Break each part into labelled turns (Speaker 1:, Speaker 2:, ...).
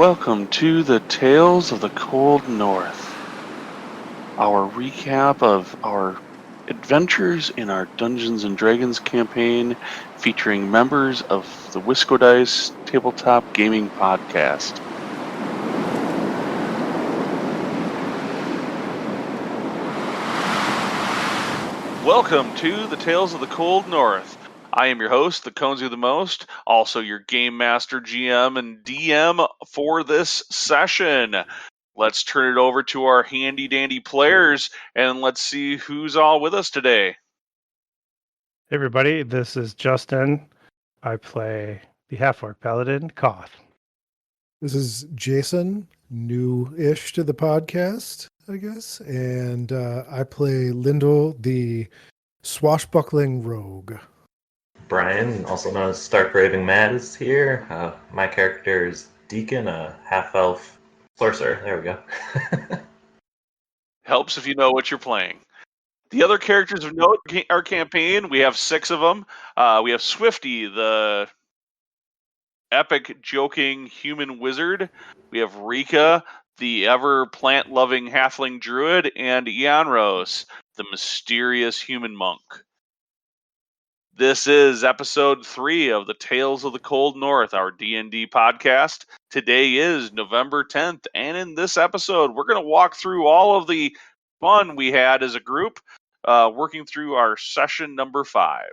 Speaker 1: welcome to the Tales of the Cold North, our recap of our adventures in our Dungeons & Dragons campaign featuring members of the Wisco Dice Tabletop Gaming Podcast. Welcome to the Tales of the Cold North. I am your host, the Conesy the Most, also your Game Master, GM, and DM for this session. Let's turn it over to our handy-dandy players, and let's see who's all with us today.
Speaker 2: Hey everybody, this is Justin. I play the Half-Orc Paladin, Koth.
Speaker 3: This is Jason, new-ish to the podcast, I guess, and I play Lyndall, the swashbuckling rogue.
Speaker 4: Brian, also known as Stark Raving Mad, is here. My character is Deacon, a half-elf sorcerer. There we go.
Speaker 1: Helps if you know what you're playing. The other characters of note in our campaign, we have 6 of them. We have Swifty, the epic joking human wizard. We have Rika, the ever plant-loving halfling druid, and Ianros, the mysterious human monk. This is episode 3 of the Tales of the Cold North, our D&D podcast. Today is November 10th, and in this episode, we're going to walk through all of the fun we had as a group, working through our session number 5.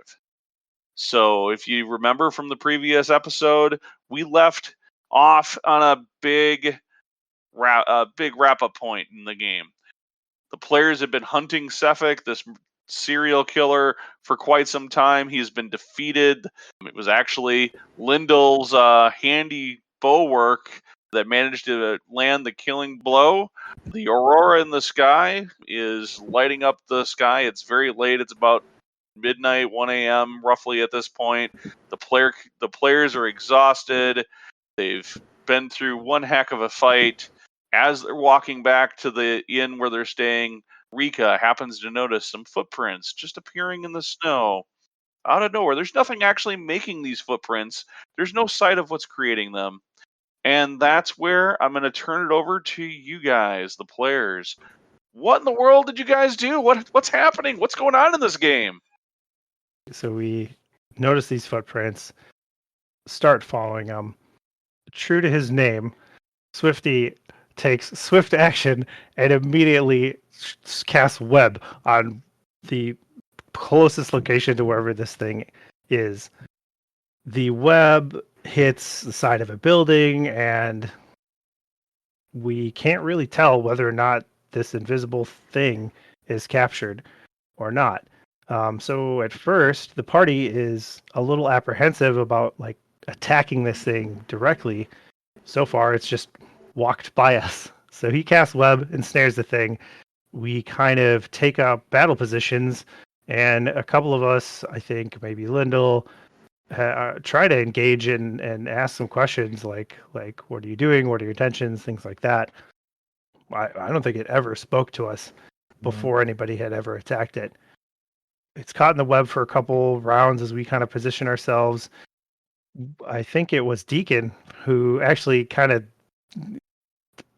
Speaker 1: So if you remember from the previous episode, we left off on a big wrap-up point in the game. The players have been hunting Sefik, this serial killer, for quite some time. He's been defeated. It was actually Lyndall's handy bow work that managed to land the killing blow. The aurora in the sky is lighting up the sky. It's very late. It's about midnight, 1 a.m. roughly at this point. The players are exhausted. They've been through one heck of a fight. As they're walking back to the inn where they're staying, Rika happens to notice some footprints just appearing in the snow out of nowhere. There's nothing actually making these footprints. There's no sight of what's creating them. And that's where I'm going to turn it over to you guys, the players. What in the world did you guys do? What's happening? What's going on in this game?
Speaker 2: So we notice these footprints, start following them. True to his name, Swifty takes swift action and immediately casts web on the closest location to wherever this thing is. The web hits the side of a building, and we can't really tell whether or not this invisible thing is captured or not. So at first, the party is a little apprehensive about attacking this thing directly. So far, it's just walked by us. So he casts web and snares the thing. We kind of take up battle positions, and a couple of us, I think maybe Lyndall, try to engage and ask some questions like what are you doing? What are your intentions? Things like that. I don't think it ever spoke to us before anybody had ever attacked it. It's caught in the web for a couple rounds as we kind of position ourselves. I think it was Deacon who actually kind of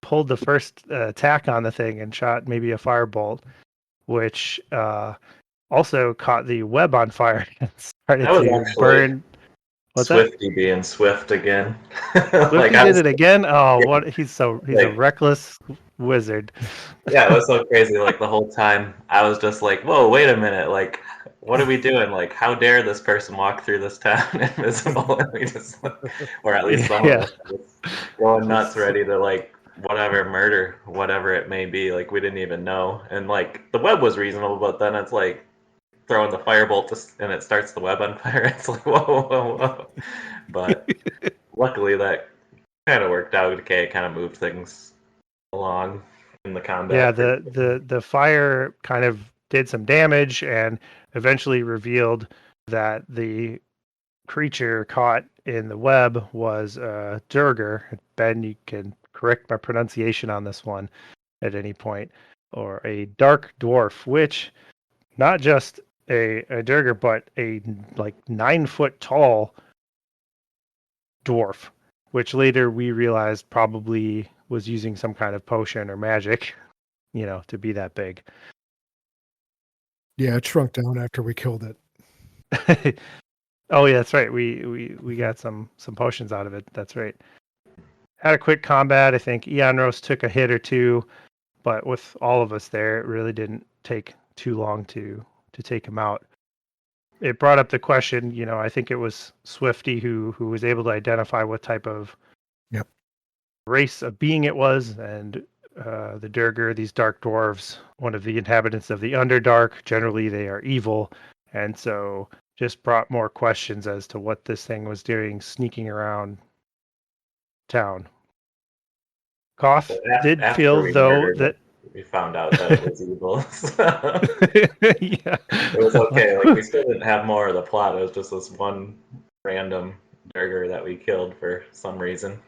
Speaker 2: pulled the first attack on the thing and shot maybe a firebolt, which also caught the web on fire and started to burn.
Speaker 4: What's Swifty that? Being swift again.
Speaker 2: Swifty did it again? Oh, yeah. What? He's a reckless wizard.
Speaker 4: Yeah, it was so crazy. The whole time I was just like, whoa, wait a minute. What are we doing? How dare this person walk through this town invisible? And we just, or at least some of us going nuts, ready to whatever, murder, whatever it may be. We didn't even know. And the web was reasonable, but then it's throwing the firebolt and it starts the web on fire. It's whoa. But luckily that kind of worked out. Okay, it kind of moved things along in the combat.
Speaker 2: Yeah, the fire kind of did some damage and eventually revealed that the creature caught in the web was a Durger. Ben, you can correct my pronunciation on this one at any point. Or a dark dwarf, which not just a Durger, but a 9 foot tall dwarf which later we realized probably was using some kind of potion or magic, to be that big.
Speaker 3: Yeah, it shrunk down after we killed it.
Speaker 2: Oh yeah, that's right. We got some potions out of it. That's right. Had a quick combat. I think Eonros took a hit or two, but with all of us there, it really didn't take too long to take him out. It brought up the question, I think it was Swifty who was able to identify what type of race of being it was, and the Durgar, these dark dwarves, one of the inhabitants of the Underdark. Generally, they are evil, and so just brought more questions as to what this thing was doing, sneaking around town. Koth did feel, though, that
Speaker 4: we found out that it was evil. So
Speaker 2: yeah,
Speaker 4: it was okay. Like, we still didn't have more of the plot. It was just this one random Durgar that we killed for some reason.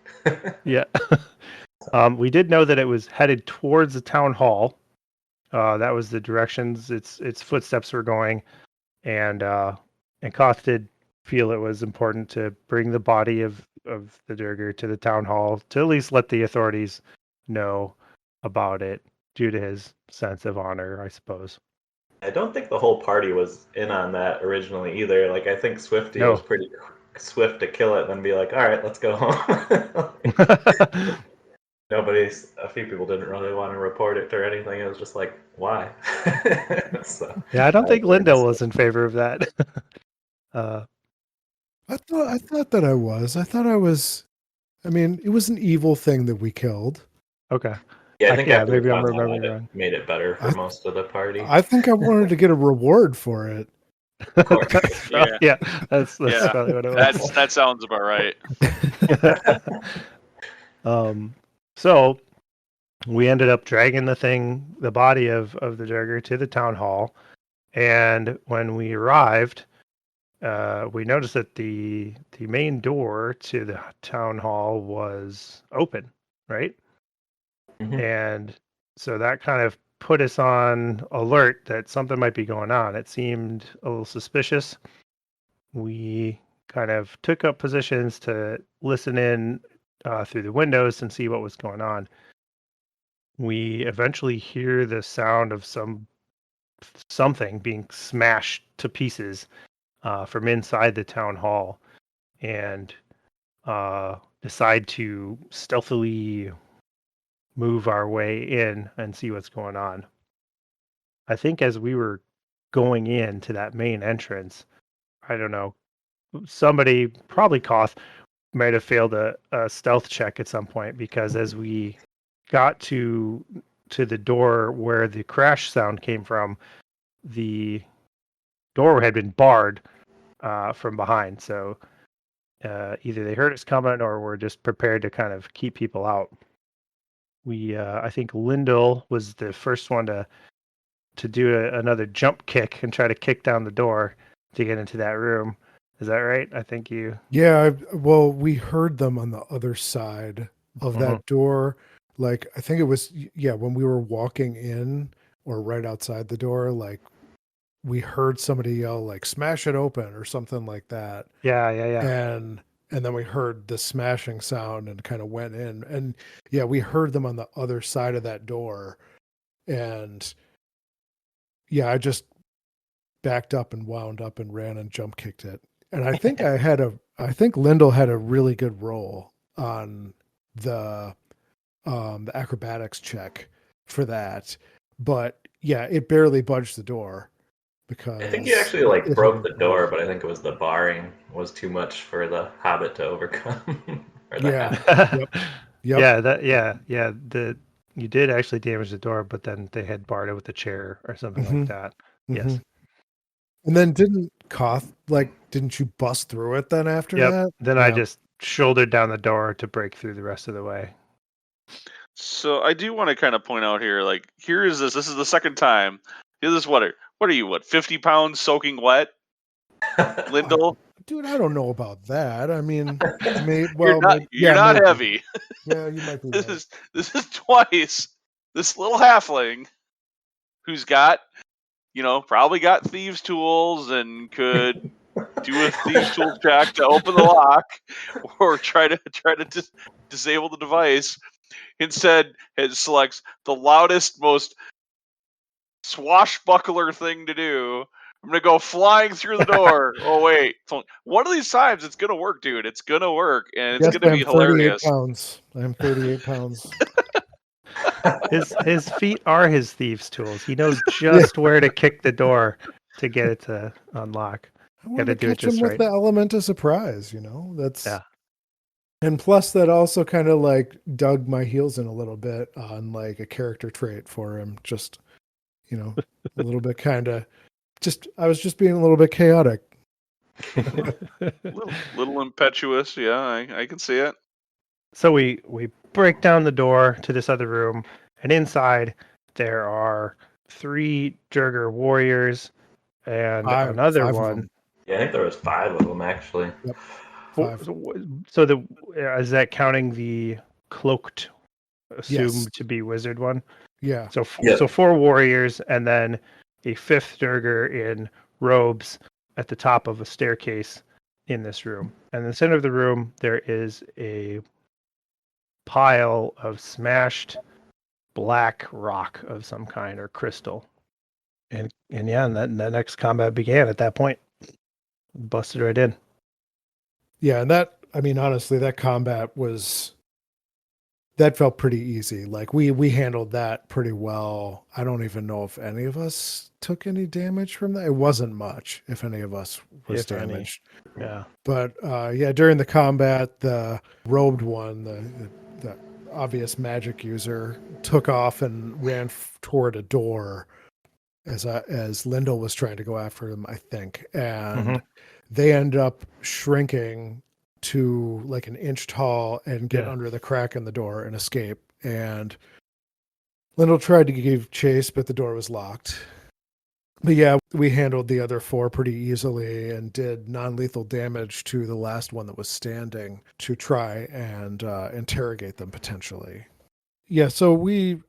Speaker 2: Yeah. We did know that it was headed towards the town hall. That was the directions its footsteps were going, and Koth did feel it was important to bring the body of the Durgar to the town hall to at least let the authorities know about it, due to his sense of honor, I suppose.
Speaker 4: I don't think the whole party was in on that originally either. Like, I think Swifty
Speaker 2: No.
Speaker 4: was pretty swift to kill it and then be like, all right, let's go home. A few people didn't really want to report it or anything. It was just like, why? So,
Speaker 2: yeah, I don't think Linda was in favor of that.
Speaker 3: I thought that I was. I thought I was. I mean, it was an evil thing that we killed.
Speaker 2: Okay.
Speaker 4: Yeah, I think after
Speaker 2: maybe
Speaker 4: we
Speaker 2: I'm
Speaker 4: found out,
Speaker 2: remembering
Speaker 4: it
Speaker 2: wrong.
Speaker 4: made it better for most of the party.
Speaker 3: I think I wanted to get a reward for it.
Speaker 2: Yeah, that's probably what it was.
Speaker 1: That sounds about right.
Speaker 2: So we ended up dragging the body of the Durgar to the town hall, and when we arrived, we noticed that the main door to the town hall was open, right?
Speaker 4: Mhm.
Speaker 2: And so that kind of put us on alert that something might be going on. It seemed a little suspicious. We kind of took up positions to listen in through the windows and see what was going on. We eventually hear the sound of something being smashed to pieces from inside the town hall, and decide to stealthily move our way in and see what's going on. I think as we were going into that main entrance, I don't know, somebody, probably Koth, might have failed a stealth check at some point, because as we got to the door where the crash sound came from, the door had been barred from behind. So either they heard us coming or were just prepared to kind of keep people out. I think Lyndall was the first one to do another jump kick and try to kick down the door to get into that room. Is that right? I think you.
Speaker 3: Yeah, well, we heard them on the other side of that door. Like, I think it was, when we were walking in or right outside the door, like, we heard somebody yell, like, smash it open or something like that.
Speaker 2: Yeah.
Speaker 3: And then we heard the smashing sound and kind of went in. And yeah, we heard them on the other side of that door. And yeah, I just backed up and wound up and ran and jump kicked it. And I think I think Lyndall had a really good roll on the acrobatics check for that. But yeah, it barely budged the door. Because
Speaker 4: I think you actually broke the door, but I think it was the barring was too much for the hobbit to overcome.
Speaker 2: You did actually damage the door, but then they had barred it with the chair or something like that. Yes.
Speaker 3: And then didn't you bust through it then after that?
Speaker 2: Then I just shouldered down the door to break through the rest of the way.
Speaker 1: So I do want to kind of point out here, here is this. This is the second time. This is what are you, 50 pounds soaking wet? Lyndall?
Speaker 3: Dude, I don't know about that. I mean,
Speaker 1: you're not
Speaker 3: maybe.
Speaker 1: heavy.
Speaker 3: Yeah, you might be.
Speaker 1: This is twice this little halfling who's got, probably got thieves' tools and could Do a thieves tool check to open the lock, or try to disable the device. Instead, it selects the loudest, most swashbuckler thing to do. I'm gonna go flying through the door. Oh wait, one of these times it's gonna work, dude. It's gonna work, and it's
Speaker 3: Yes,
Speaker 1: gonna
Speaker 3: I'm
Speaker 1: be
Speaker 3: 38
Speaker 1: hilarious.
Speaker 3: pounds. I'm 38 pounds.
Speaker 2: His feet are his thieves' tools. He knows just where to kick the door to get it to unlock.
Speaker 3: I wanted
Speaker 2: Gotta
Speaker 3: to
Speaker 2: do it
Speaker 3: catch him
Speaker 2: just
Speaker 3: with
Speaker 2: right.
Speaker 3: the element of surprise, you know? That's
Speaker 2: Yeah.
Speaker 3: And plus that also kind of like dug my heels in a little bit on like a character trait for him. Just, you know, a little bit kind of I was just being a little bit chaotic.
Speaker 1: Little impetuous. Yeah, I can see it.
Speaker 2: So we break down the door to this other room, and inside there are 3 Durgar warriors and another
Speaker 3: Five of
Speaker 2: one.
Speaker 3: them.
Speaker 4: Yeah, I think there was 5 of them actually.
Speaker 3: Yep.
Speaker 2: Four-
Speaker 3: Five.
Speaker 2: So the is that counting the cloaked, assumed
Speaker 3: Yes.
Speaker 2: to be wizard one?
Speaker 3: Yeah.
Speaker 2: So
Speaker 4: Yeah.
Speaker 2: so 4 warriors and then a 5th Durgar in robes at the top of a staircase in this room. And in the center of the room there is a pile of smashed black rock of some kind or crystal. And yeah, and that next combat began at that point. Busted right in.
Speaker 3: Yeah, and that, I mean, honestly, that combat that felt pretty easy. Like we handled that pretty well. I don't even know if any of us took any damage from that. It wasn't much, if any of us was
Speaker 2: If any.
Speaker 3: damaged.
Speaker 2: Yeah.
Speaker 3: But yeah, during the combat, the robed one, the obvious magic user, took off and ran toward a door as Lyndall was trying to go after him, I think, and they end up shrinking to like an inch tall and get under the crack in the door and escape. And Lyndall tried to give chase, but the door was locked. But yeah, we handled the other 4 pretty easily and did non-lethal damage to the last one that was standing to try and interrogate them potentially. Yeah, so we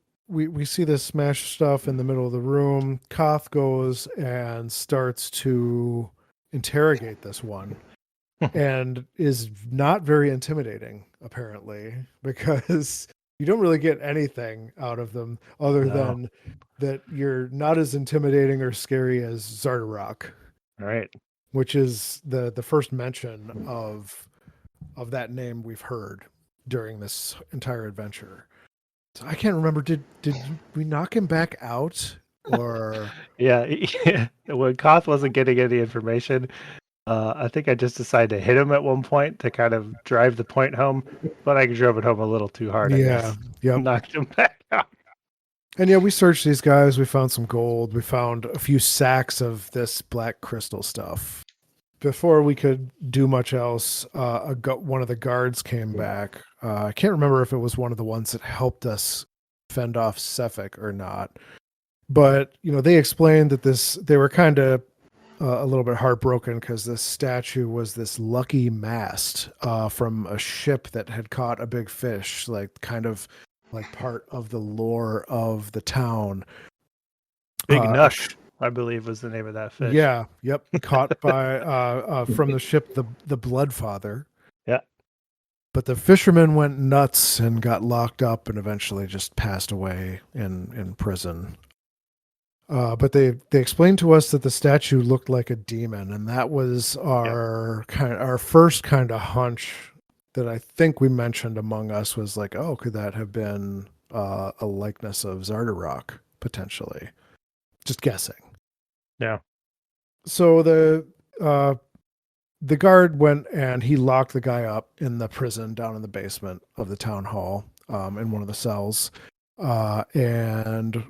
Speaker 3: see this smash stuff in the middle of the room. Koth goes and starts to interrogate this one and is not very intimidating, apparently, because you don't really get anything out of them other than that you're not as intimidating or scary as Zardarok.
Speaker 2: Right.
Speaker 3: Which is the first mention of that name we've heard during this entire adventure. So I can't remember. Did we knock him back out, or?
Speaker 2: Yeah. When Koth wasn't getting any information, I think I just decided to hit him at one point to kind of drive the point home, but I drove it home a little too hard. I guess.
Speaker 3: Yep.
Speaker 2: Knocked him back out.
Speaker 3: And yeah, we searched these guys. We found some gold. We found a few sacks of this black crystal stuff. Before we could do much else, one of the guards came back. I can't remember if it was one of the ones that helped us fend off Sefik or not. But, you know, they explained that they were kind of a little bit heartbroken because this statue was this lucky mast from a ship that had caught a big fish, like kind of like part of the lore of the town.
Speaker 2: Big Nush, I believe, was the name of that fish.
Speaker 3: Yeah, yep. Caught by from the ship the Bloodfather.
Speaker 2: Yeah.
Speaker 3: But the fisherman went nuts and got locked up and eventually just passed away in prison. But they explained to us that the statue looked like a demon, and that was our first kind of hunch that I think we mentioned among us was like, oh, could that have been a likeness of Zardarok potentially? Just guessing.
Speaker 2: Yeah.
Speaker 3: So the guard went and he locked the guy up in the prison down in the basement of the town hall, in one of the cells, and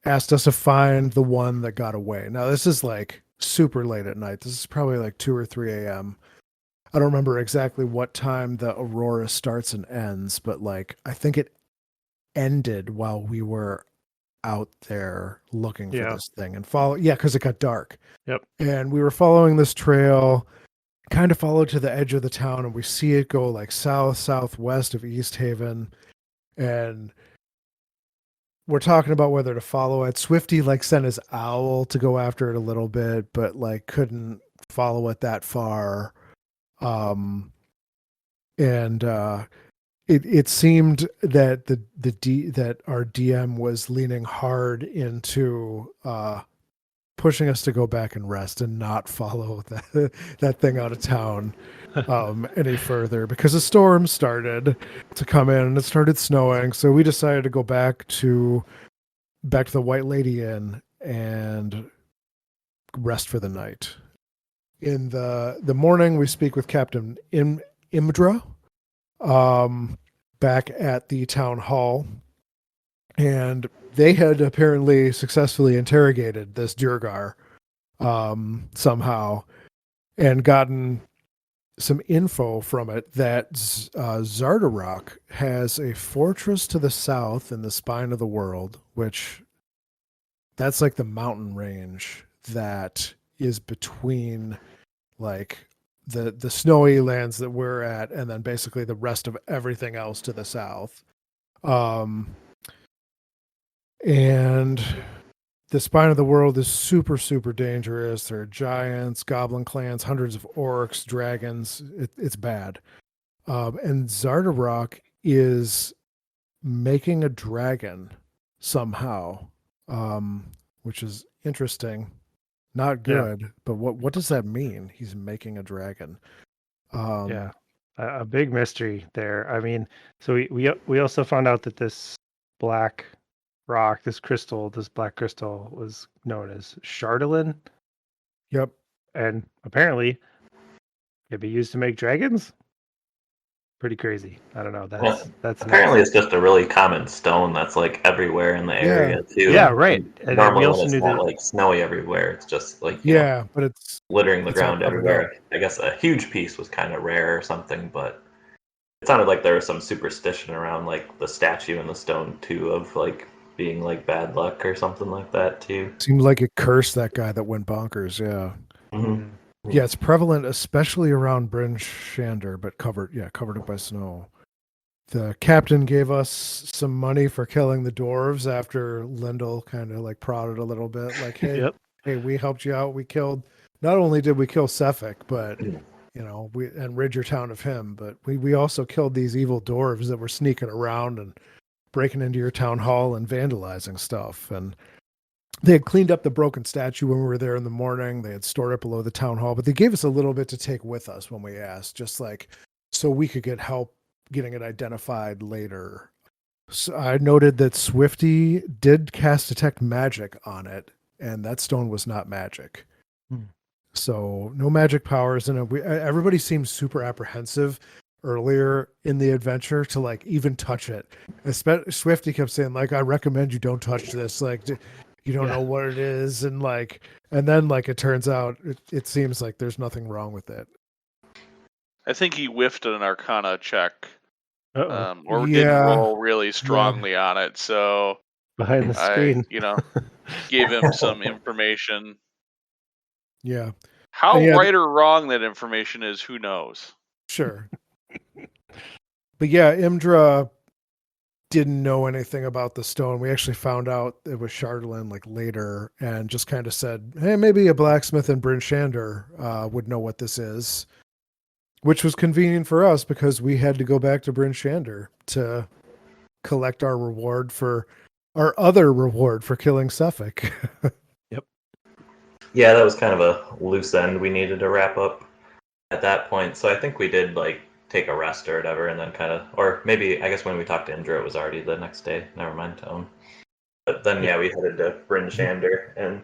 Speaker 3: asked us to find the one that got away. Now this is like super late at night. This is probably like 2 or 3 a.m. I don't remember exactly what time the aurora starts and ends, but like I think it ended while we were out there looking for this thing and because it got dark.
Speaker 2: Yep.
Speaker 3: And we were following this trail, kind of followed to the edge of the town, and we see it go like southwest of East Haven, and we're talking about whether to follow it. Swifty like sent his owl to go after it a little bit, but like couldn't follow it that far. And it seemed that that our DM was leaning hard into pushing us to go back and rest and not follow that thing out of town any further, because a storm started to come in and it started snowing. So we decided to go back to the White Lady Inn and rest for the night. In the morning, we speak with Captain Imdra back at the town hall, and they had apparently successfully interrogated this Durgar somehow and gotten some info from it that Zardarok has a fortress to the south in the spine of the world, which that's like the mountain range that is between like the snowy lands that we're at and then basically the rest of everything else to the south. And the spine of the world is super, super dangerous. There are giants, goblin clans, hundreds of orcs, dragons. It's bad. And Zardarok is making a dragon somehow, which is interesting. Not good, but what does that mean? He's making a dragon.
Speaker 2: Yeah, a big mystery there. I mean, so we also found out that this black rock, this black crystal, was known as Chardalyn.
Speaker 3: Yep.
Speaker 2: And apparently, it could be used to make dragons. Pretty crazy. I don't know. That's
Speaker 4: apparently it's just a really common stone that's like everywhere in the area too.
Speaker 2: Yeah, right. And
Speaker 4: normally
Speaker 2: we also
Speaker 4: when it's
Speaker 2: knew
Speaker 4: not
Speaker 2: that
Speaker 4: like snowy everywhere, it's just like
Speaker 3: but it's
Speaker 4: littering the
Speaker 3: it's all
Speaker 4: ground
Speaker 3: covered
Speaker 4: everywhere. I guess a huge piece was kind of rare or something, but it sounded like there was some superstition around like the statue and the stone too, of like being like bad luck or something like that too.
Speaker 3: Seemed like it cursed that guy that went bonkers. Yeah.
Speaker 4: Mm-hmm.
Speaker 3: Yeah, it's prevalent, especially around Bryn Shander, but covered up by snow. The captain gave us some money for killing the dwarves after Lindell kind of like prodded a little bit, like, hey, hey, we helped you out. We killed. Not only did we kill Suffolk, but we rid your town of him, but we also killed these evil dwarves that were sneaking around and breaking into your town hall and vandalizing stuff. And they had cleaned up the broken statue when we were there in the morning. They had stored it below the town hall, but they gave us a little bit to take with us when we asked, just like so we could get help getting it identified later. So I noted that Swifty did cast detect magic on it, and that stone was not magic. So no magic powers in it. Everybody seemed super apprehensive earlier in the adventure to like even touch it. Swifty kept saying like, I recommend you don't touch this. Like, you don't know what it is. And then it turns out it seems like there's nothing wrong with it.
Speaker 1: I think he whiffed an Arcana check.
Speaker 2: Uh-oh.
Speaker 1: Or didn't roll really strongly on it. So
Speaker 2: behind the screen,
Speaker 1: gave him some information.
Speaker 3: Yeah.
Speaker 1: How right or wrong that information is, who knows?
Speaker 3: Sure. But yeah, Imdra didn't know anything about the stone. We actually found out it was Chardalyn like later, and just kind of said, hey, maybe a blacksmith in Bryn Shander would know what this is, which was convenient for us because we had to go back to Bryn Shander to collect our other reward for killing Suffolk.
Speaker 2: Yep.
Speaker 4: Yeah, that was kind of a loose end we needed to wrap up at that point. So I think we did like take a rest or whatever, and then or maybe I guess when we talked to Indra, it was already the next day. Never mind. But then we headed to Bryn Shander, and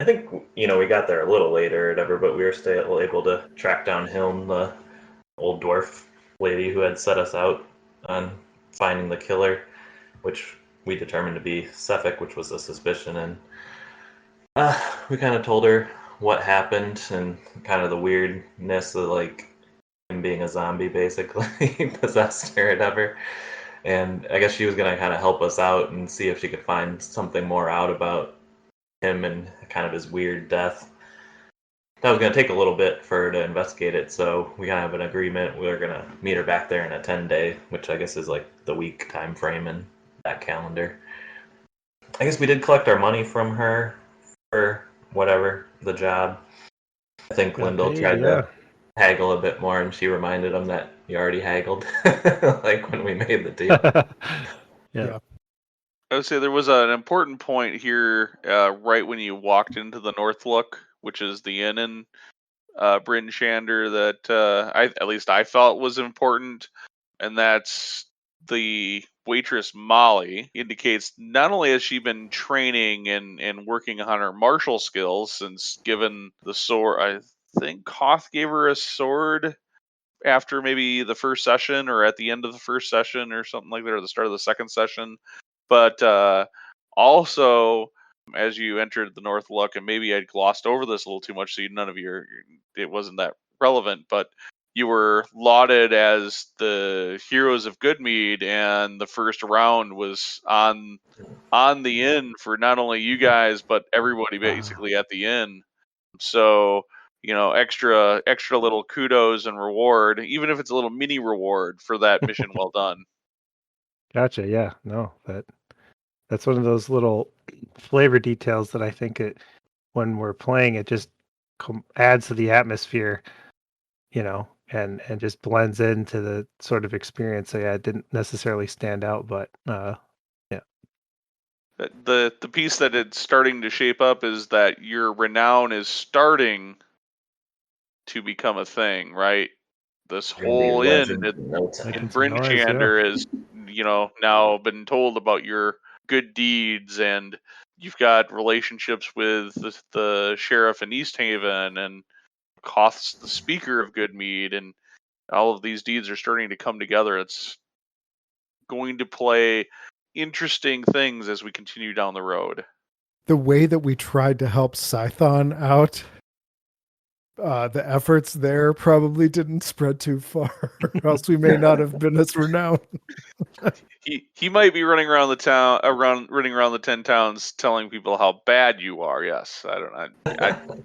Speaker 4: I think we got there a little later or whatever, but we were still able to track down Hilm, the old dwarf lady who had set us out on finding the killer, which we determined to be Suffolk, which was a suspicion, and we kind of told her what happened and kind of the weirdness of like him being a zombie basically possessed or whatever. And I guess she was gonna kind of help us out and see if she could find something more out about him and kind of his weird death. That was gonna take a little bit for her to investigate it, so we kind of have an agreement. We were gonna meet her back there in a 10-day, which I guess is like the week time frame in that calendar. I guess we did collect our money from her for whatever the job. I think
Speaker 2: Got
Speaker 4: Lindell
Speaker 2: paid,
Speaker 4: tried
Speaker 2: yeah.
Speaker 4: to haggle a bit more, and she reminded him that you already haggled, like when we made the deal.
Speaker 2: Yeah.
Speaker 1: I would say there was an important point here right when you walked into the North Look, which is the inn in Bryn Shander, that at least I felt was important, and that's the waitress Molly indicates not only has she been training and working on her martial skills since given the sword. I think Koth gave her a sword after maybe the first session or at the end of the first session or something like that, or the start of the second session. But also, as you entered the North Luck, and maybe I'd glossed over this a little too much, so none of it wasn't that relevant, but you were lauded as the heroes of Goodmead, and the first round was on the inn for not only you guys but everybody basically at the inn. So extra little kudos and reward, even if it's a little mini reward for that mission well done.
Speaker 2: Gotcha. Yeah. No, that's one of those little flavor details that I think when we're playing, it just adds to the atmosphere, and just blends into the sort of experience. So yeah, it didn't necessarily stand out, but yeah.
Speaker 1: The piece that it's starting to shape up is that your renown is starting to become a thing, right? This whole inn in Bryn Shander is, now been told about your good deeds, and you've got relationships with the sheriff in East Haven, and Koth's the speaker of Goodmead, and all of these deeds are starting to come together. It's going to play interesting things as we continue down the road.
Speaker 3: The way that we tried to help Scython out, the efforts there probably didn't spread too far, or else we may not have been as renowned.
Speaker 1: He might be running around the town, running around the 10 towns, telling people how bad you are. Yes, I don't know.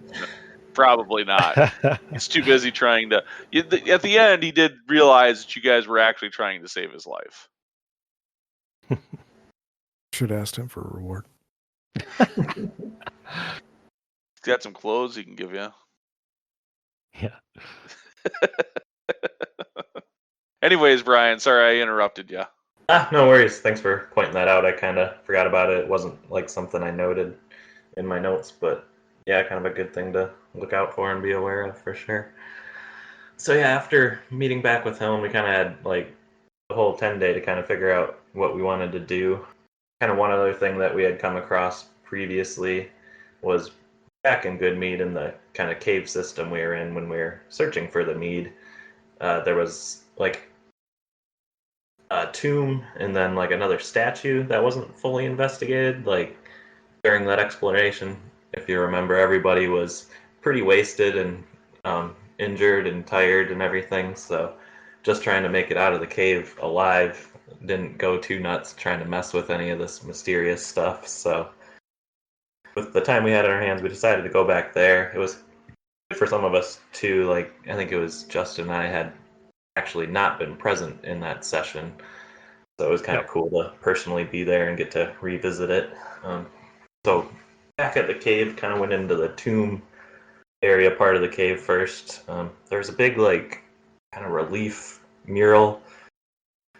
Speaker 1: Probably not. He's too busy trying to. At the end, he did realize that you guys were actually trying to save his life.
Speaker 3: Should have asked him for a reward.
Speaker 1: He's got some clothes he can give you.
Speaker 2: Yeah.
Speaker 1: Anyways, Brian, sorry I interrupted you.
Speaker 4: No worries. Thanks for pointing that out. I kind of forgot about it. It wasn't like something I noted in my notes, but yeah, kind of a good thing to look out for and be aware of for sure. So yeah, after meeting back with him, we kind of had like the whole 10-day to kind of figure out what we wanted to do. Kind of one other thing that we had come across previously was back in Goodmead in the kind of cave system we were in when we were searching for the mead. There was like a tomb and then like another statue that wasn't fully investigated. Like during that exploration, if you remember, everybody was pretty wasted and injured and tired and everything. So just trying to make it out of the cave alive, didn't go too nuts trying to mess with any of this mysterious stuff. So with the time we had on our hands, we decided to go back there. It was good for some of us too. Like I think it was Justin and I had actually not been present in that session, so it was kind of cool to personally be there and get to revisit it. So back at the cave, kind of went into the tomb area part of the cave first. There was a big like kind of relief mural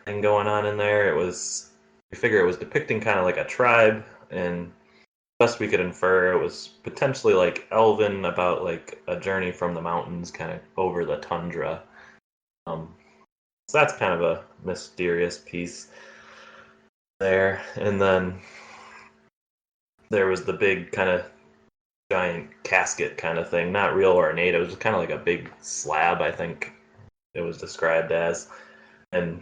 Speaker 4: thing going on in there. We figure it was depicting kind of like a tribe, and best we could infer, it was potentially like elven, about like a journey from the mountains kind of over the tundra. So that's kind of a mysterious piece there. And then there was the big kind of giant casket kind of thing, not real ornate. It was just kind of like a big slab, I think it was described as. And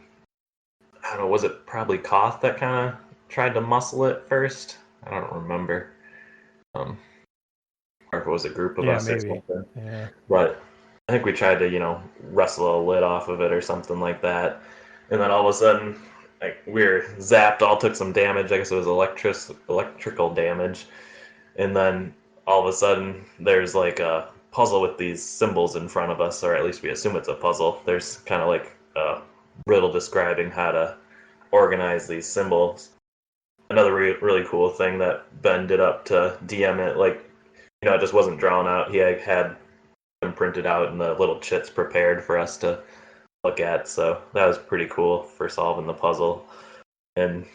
Speaker 4: I don't know, was it probably Koth that kind of tried to muscle it first? I don't remember. Or if it was a group of us
Speaker 2: maybe.
Speaker 4: or something.
Speaker 2: Yeah.
Speaker 4: But I think we tried to, wrestle a lid off of it or something like that. And then all of a sudden, like we were zapped, all took some damage. I guess it was electrical damage. And then all of a sudden, there's like a puzzle with these symbols in front of us, or at least we assume it's a puzzle. There's kind of like a riddle describing how to organize these symbols. Another really cool thing that Ben did up to DM it, like, it just wasn't drawn out. He had them printed out and the little chits prepared for us to look at. So that was pretty cool for solving the puzzle. And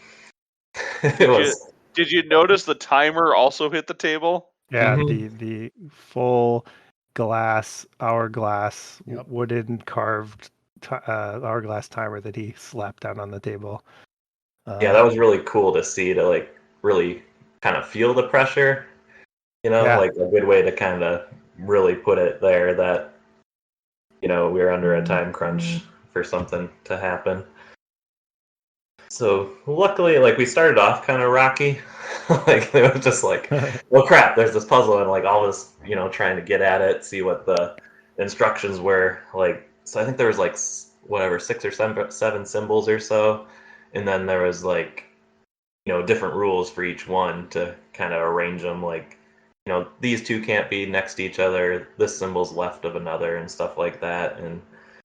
Speaker 1: Did you notice the timer also hit the table?
Speaker 2: Yeah,
Speaker 4: Mhm.
Speaker 2: the full glass hourglass
Speaker 3: Yep.
Speaker 2: wooden carved hourglass timer that he slapped down on the table.
Speaker 4: Yeah, that was really cool to see, to like really kind of feel the pressure,
Speaker 2: Yeah.
Speaker 4: like a good way to kind of really put it there that, we're under a time crunch for something to happen. So luckily, like we started off kind of rocky. Like it was just like, well, crap, there's this puzzle and like all this, trying to get at it, see what the instructions were. Like, so I think there was like whatever 6 or 7 symbols or so, and then there was like, different rules for each one to kind of arrange them. Like, these two can't be next to each other. This symbol's left of another and stuff like that. And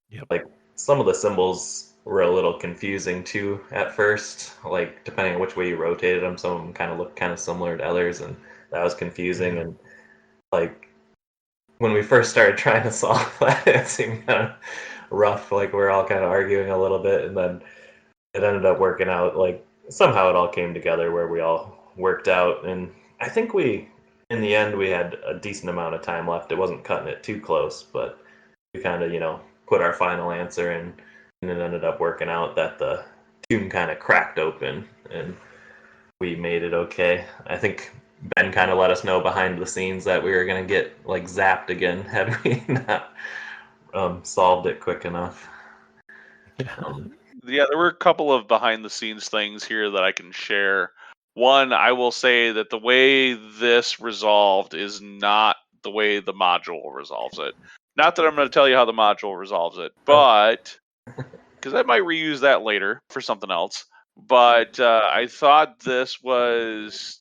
Speaker 2: Yep.
Speaker 4: like some of the symbols were a little confusing too at first, like depending on which way you rotated them. Some of them kind of looked kind of similar to others, and that was confusing.
Speaker 2: Yeah.
Speaker 4: And like when we first started trying to solve that, it seemed kind of rough. Like we we're all kind of arguing a little bit, and then it ended up working out. Like somehow it all came together where we all worked out, and I think in the end, we had a decent amount of time left. It wasn't cutting it too close, but we kind of, put our final answer in, and it ended up working out that the tune kind of cracked open, and we made it okay. I think Ben kind of let us know behind the scenes that we were going to get like zapped again had we not solved it quick enough.
Speaker 1: Yeah, there were a couple of behind the scenes things here that I can share. One, I will say that the way this resolved is not the way the module resolves it. Not that I'm going to tell you how the module resolves it, but because I might reuse that later for something else. But I thought this was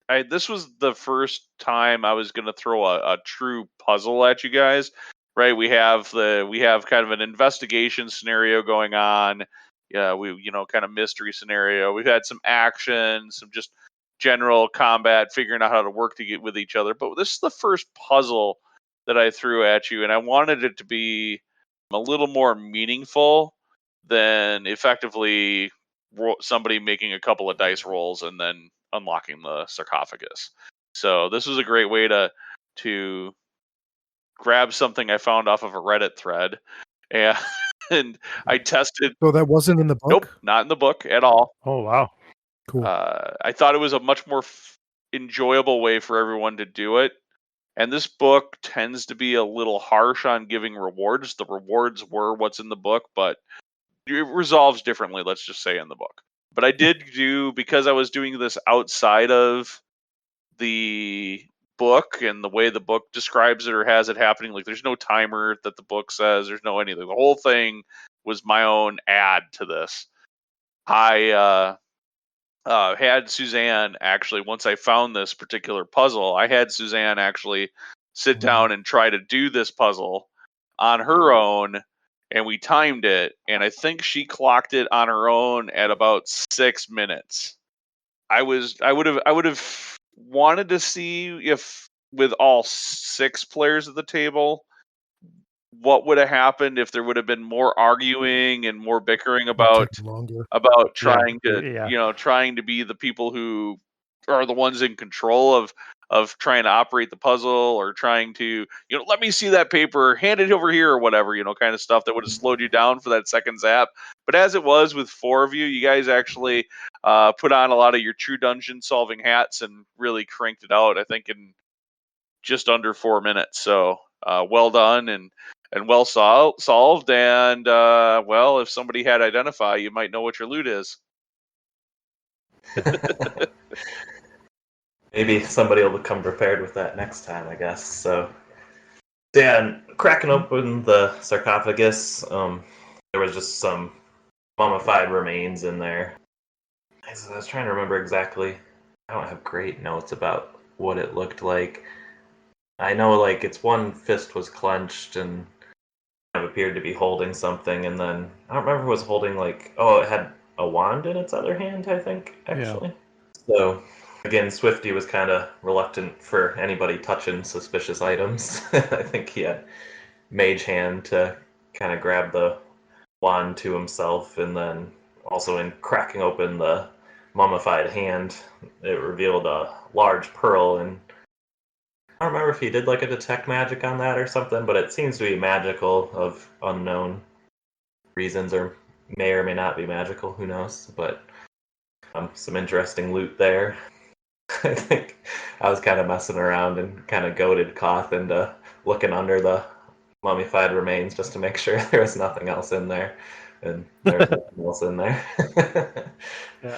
Speaker 1: the first time I was going to throw a true puzzle at you guys. Right, we have kind of an investigation scenario going on. Yeah, we kind of mystery scenario. We've had some action, some just general combat, figuring out how to work to get with each other. But this is the first puzzle that I threw at you, and I wanted it to be a little more meaningful than effectively somebody making a couple of dice rolls and then unlocking the sarcophagus. So this was a great way to grab something I found off of a Reddit thread, and I tested.
Speaker 3: So that wasn't in the book?
Speaker 1: Nope, not in the book at all.
Speaker 2: Oh wow.
Speaker 3: Cool.
Speaker 1: I thought it was a much more enjoyable way for everyone to do it. And this book tends to be a little harsh on giving rewards. The rewards were what's in the book, but it resolves differently, let's just say, in the book. But I did because I was doing this outside of the book and the way the book describes it or has it happening, like there's no timer that the book says, there's no anything. The whole thing was my own add to this. I had Suzanne actually, once I found this particular puzzle, I had Suzanne actually sit down and try to do this puzzle on her own, and we timed it, and I think she clocked it on her own at about 6 minutes. I would have wanted to see if with all 6 players at the table, what would have happened if there would have been more arguing and more bickering about
Speaker 3: Longer.
Speaker 1: trying to trying to be the people who are the ones in control of trying to operate the puzzle, or trying to let me see that paper, hand it over here, or whatever, kind of stuff that would have slowed you down for that second zap. But as it was with 4 of you, you guys actually put on a lot of your true dungeon solving hats and really cranked it out, I think, in just under 4 minutes. So well done and well solved. And well, if somebody had identify, you might know what your loot is.
Speaker 4: Maybe somebody will come prepared with that next time, I guess. So, yeah, and cracking open the sarcophagus, there was just some mummified remains in there. I was trying to remember exactly. I don't have great notes about what it looked like. I know, like, its one fist was clenched and kind of appeared to be holding something, and then I don't remember if it was holding, like, it had a wand in its other hand, I think, actually. Yeah. So again, Swifty was kind of reluctant for anybody touching suspicious items. I think he had Mage Hand to kind of grab the wand to himself, and then also in cracking open the mummified hand, it revealed a large pearl. And I don't remember if he did like a detect magic on that or something, but it seems to be magical of unknown reasons, or may or may not be magical, who knows. But some interesting loot there. I think I was kind of messing around and kind of goaded Koth into looking under the mummified remains just to make sure there was nothing else in there, and there was nothing else in there.
Speaker 2: Yeah.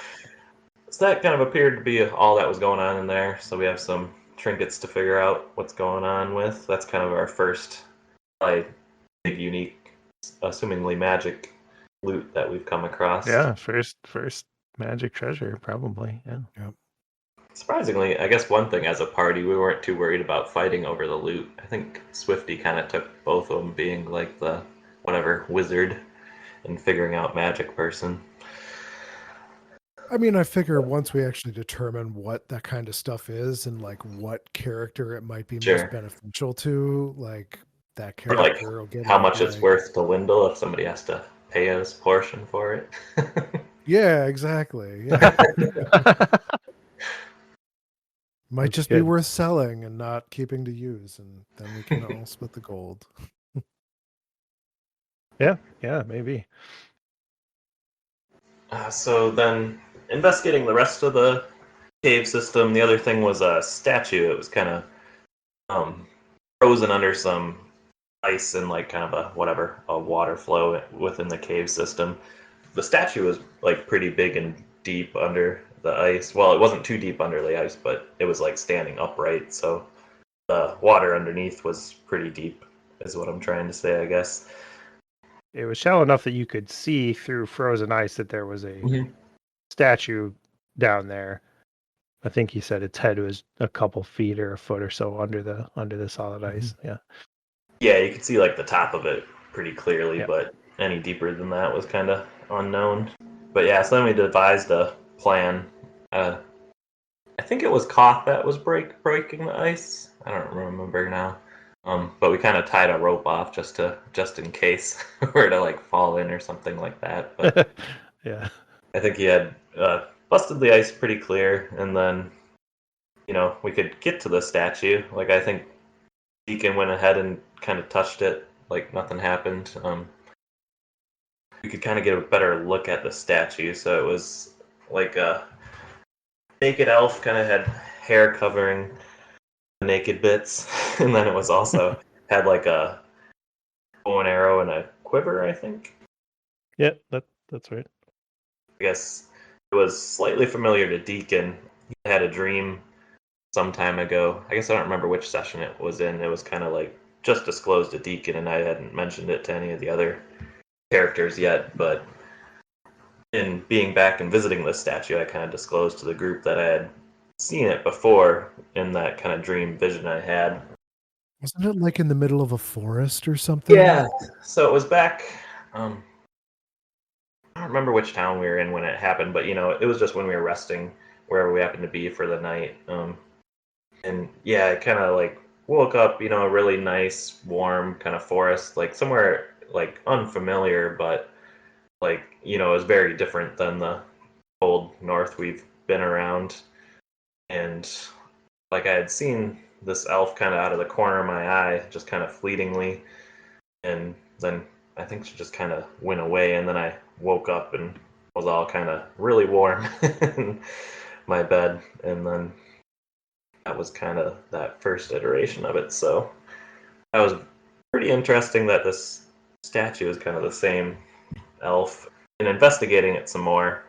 Speaker 4: So that kind of appeared to be all that was going on in there. So we have some trinkets to figure out what's going on with. That's kind of our first, big, unique, assumingly magic loot that we've come across.
Speaker 2: Yeah, first magic treasure, probably. Yeah.
Speaker 4: Surprisingly, I guess one thing as a party, we weren't too worried about fighting over the loot. I think Swifty kind of took both of them being like the whatever wizard and figuring out magic person.
Speaker 3: I mean, I figure once we actually determine what that kind of stuff is and like what character it might be
Speaker 4: Sure.
Speaker 3: most beneficial to, like that
Speaker 4: Or like
Speaker 3: character will get
Speaker 4: how
Speaker 3: it,
Speaker 4: much it's
Speaker 3: like-
Speaker 4: worth to Wendell if somebody has to pay his portion for it.
Speaker 3: Yeah, exactly. Yeah. Might
Speaker 2: That's
Speaker 3: just be
Speaker 2: good.
Speaker 3: worth selling and not keeping to use, and then we can all split the gold.
Speaker 2: Yeah, maybe.
Speaker 4: So then, investigating the rest of the cave system, the other thing was a statue. It was kind of frozen under some ice and like kind of a water flow within the cave system. The statue was like pretty big and deep under the ice. Well, it wasn't too deep under the ice, but it was like standing upright, so the water underneath was pretty deep, is what I'm trying to say, I guess.
Speaker 2: It was shallow enough that you could see through frozen ice that there was a statue down there. I think he said its head was a couple feet or a foot or so under the solid ice. Yeah.
Speaker 4: Yeah, you could see like the top of it pretty clearly,
Speaker 2: Yep.
Speaker 4: but any deeper than that was kind of unknown. But yeah, so then we devised a plan. I think it was Koth that was breaking the ice. I don't remember now. But we kind of tied a rope off just in case we were to like fall in or something like that. But
Speaker 2: Yeah.
Speaker 4: I think he had busted the ice pretty clear, and then we could get to the statue. Like I think Deacon went ahead and kind of touched it, like nothing happened. We could kind of get a better look at the statue. So it was like a naked elf, kind of had hair covering the naked bits, and then it was also had like a bow and arrow and a quiver, I think.
Speaker 2: Yeah, that's right.
Speaker 4: I guess it was slightly familiar to Deacon. He had a dream some time ago. I guess I don't remember which session it was in. It was kind of like just disclosed to Deacon, and I hadn't mentioned it to any of the other characters yet. But in being back and visiting this statue, I kind of disclosed to the group that I had seen it before in that kind of dream vision I had.
Speaker 3: Wasn't it like in the middle of a forest or something?
Speaker 4: Yeah. So it was back. I don't remember which town we were in when it happened, but it was just when we were resting wherever we happened to be for the night. And yeah, I kind of like woke up, a really nice, warm kind of forest, like somewhere like unfamiliar, but like it was very different than the cold north we've been around. And like I had seen this elf kind of out of the corner of my eye, just kind of fleetingly, and then I think she just kind of went away, and then I woke up and was all kind of really warm in my bed, and then that was kind of that first iteration of it. So that was pretty interesting that this statue is kind of the same elf. And investigating it some more,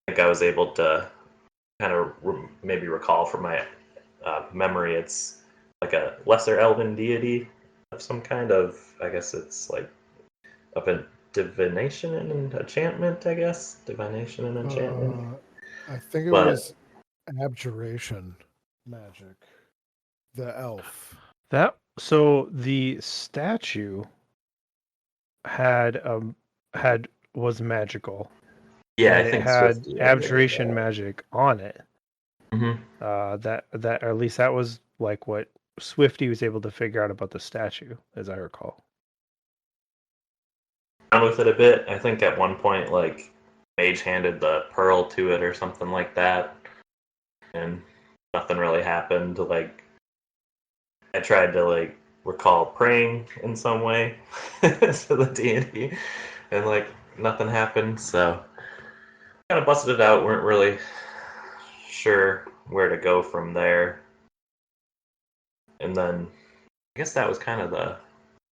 Speaker 4: I think I was able to kind of maybe recall from my memory, it's like a lesser elven deity of some kind of, I guess it's like of a divination and enchantment, I guess. Divination and enchantment.
Speaker 3: I think it
Speaker 4: But-
Speaker 3: was abjuration magic. The elf.
Speaker 2: So the statue was magical.
Speaker 4: Yeah,
Speaker 2: and
Speaker 4: I think
Speaker 2: it had
Speaker 4: Swifty,
Speaker 2: abjuration magic on it.
Speaker 4: Hmm.
Speaker 2: That or at least that was like what Swifty was able to figure out about the statue, as I recall.
Speaker 4: On with it a bit. I think at one point, like, Mage handed the pearl to it or something like that, and nothing really happened. Like, I tried to like recall praying in some way to the deity, and like nothing happened. So kind of busted it out. Weren't really sure where to go from there. And then I guess that was kind of the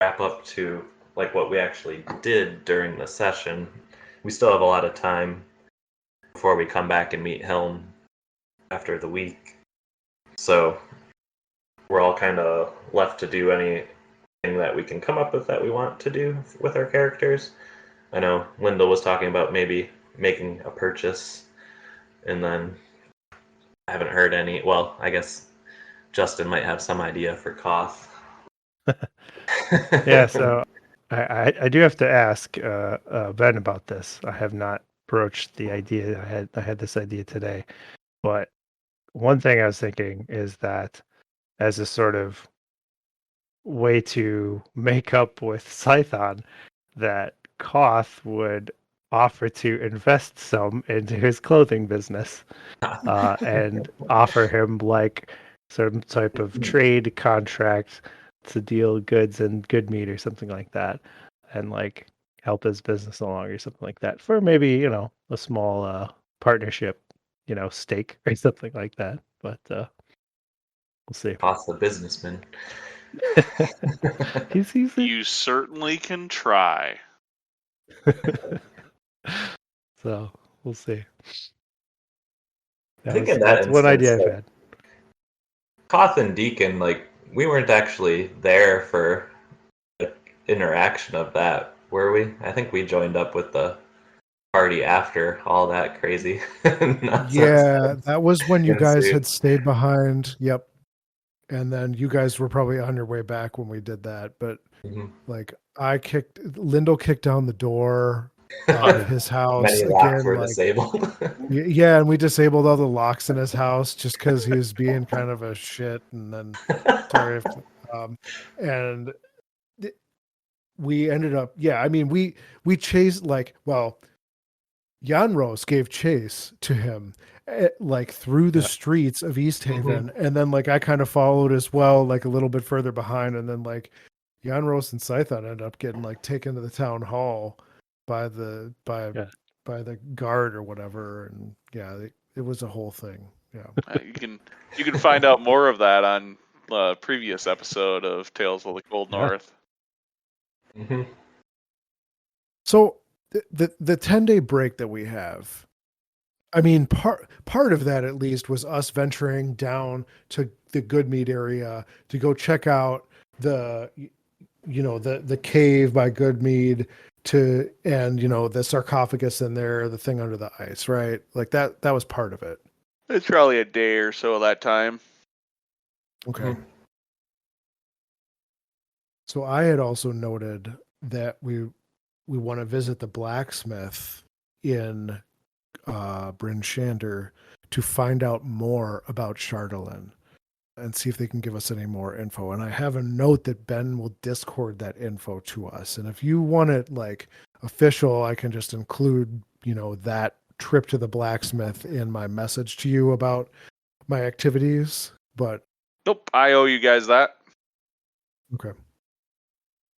Speaker 4: wrap up to like what we actually did during the session. We still have a lot of time before we come back and meet Helm after the week. So we're all kind of left to do anything that we can come up with that we want to do with our characters. I know Linda was talking about maybe making a purchase, and then I haven't heard any. Well, I guess Justin might have some idea for Koth.
Speaker 2: Yeah, so I do have to ask Ben about this. I have not broached the idea. I had this idea today, but one thing I was thinking is that as a sort of way to make up with Scython, that Koth would offer to invest some into his clothing business and offer him like some type of trade contract to deal goods and good meat or something like that, and like help his business along or something like that for maybe a small partnership, stake or something like that. But we'll see.
Speaker 4: Koth the businessman.
Speaker 2: he's
Speaker 1: You certainly can try.
Speaker 2: So we'll see.
Speaker 4: I think in that
Speaker 2: That's one
Speaker 4: instance,
Speaker 2: idea I've
Speaker 4: like,
Speaker 2: had.
Speaker 4: Koth and Deacon, like, we weren't actually there for the interaction of that, were we? I think we joined up with the party after all that crazy nonsense
Speaker 3: Yeah, that was when you guys
Speaker 4: ensued.
Speaker 3: had stayed behind. Yep. And then you guys were probably on your way back when we did that. But
Speaker 4: Mhm.
Speaker 3: like Lindell kicked down the door of his house
Speaker 4: Many locks
Speaker 3: again.
Speaker 4: were
Speaker 3: Like,
Speaker 4: disabled.
Speaker 3: yeah, and we disabled all the locks in his house just because he was being kind of a shit. And then, sorry, if, and th- we ended up, yeah, I mean, we chased Janros gave chase to him, like through the
Speaker 2: Yeah.
Speaker 3: streets of East Haven, and then like I kind of followed as well, like a little bit further behind, and then like Janros and Scython ended up getting like taken to the town hall by the
Speaker 2: Yeah.
Speaker 3: by the guard or whatever, and yeah, it was a whole thing. Yeah.
Speaker 1: You can find out more of that on the previous episode of Tales of the Cold
Speaker 2: Yeah.
Speaker 1: North.
Speaker 4: Mhm.
Speaker 3: So the 10-day break that we have, I mean, part of that at least was us venturing down to the Goodmead area to go check out the the cave by Goodmead and the sarcophagus in there, the thing under the ice, right? Like that was part of it.
Speaker 1: It's probably a day or so of that time.
Speaker 3: Okay.
Speaker 4: Mhm.
Speaker 3: So I had also noted that we want to visit the blacksmith in Bryn Shander to find out more about Chardalyn and see if they can give us any more info. And I have a note that Ben will Discord that info to us. And if you want it like official, I can just include, that trip to the blacksmith in my message to you about my activities. But
Speaker 1: Nope, I owe you guys that.
Speaker 3: okay.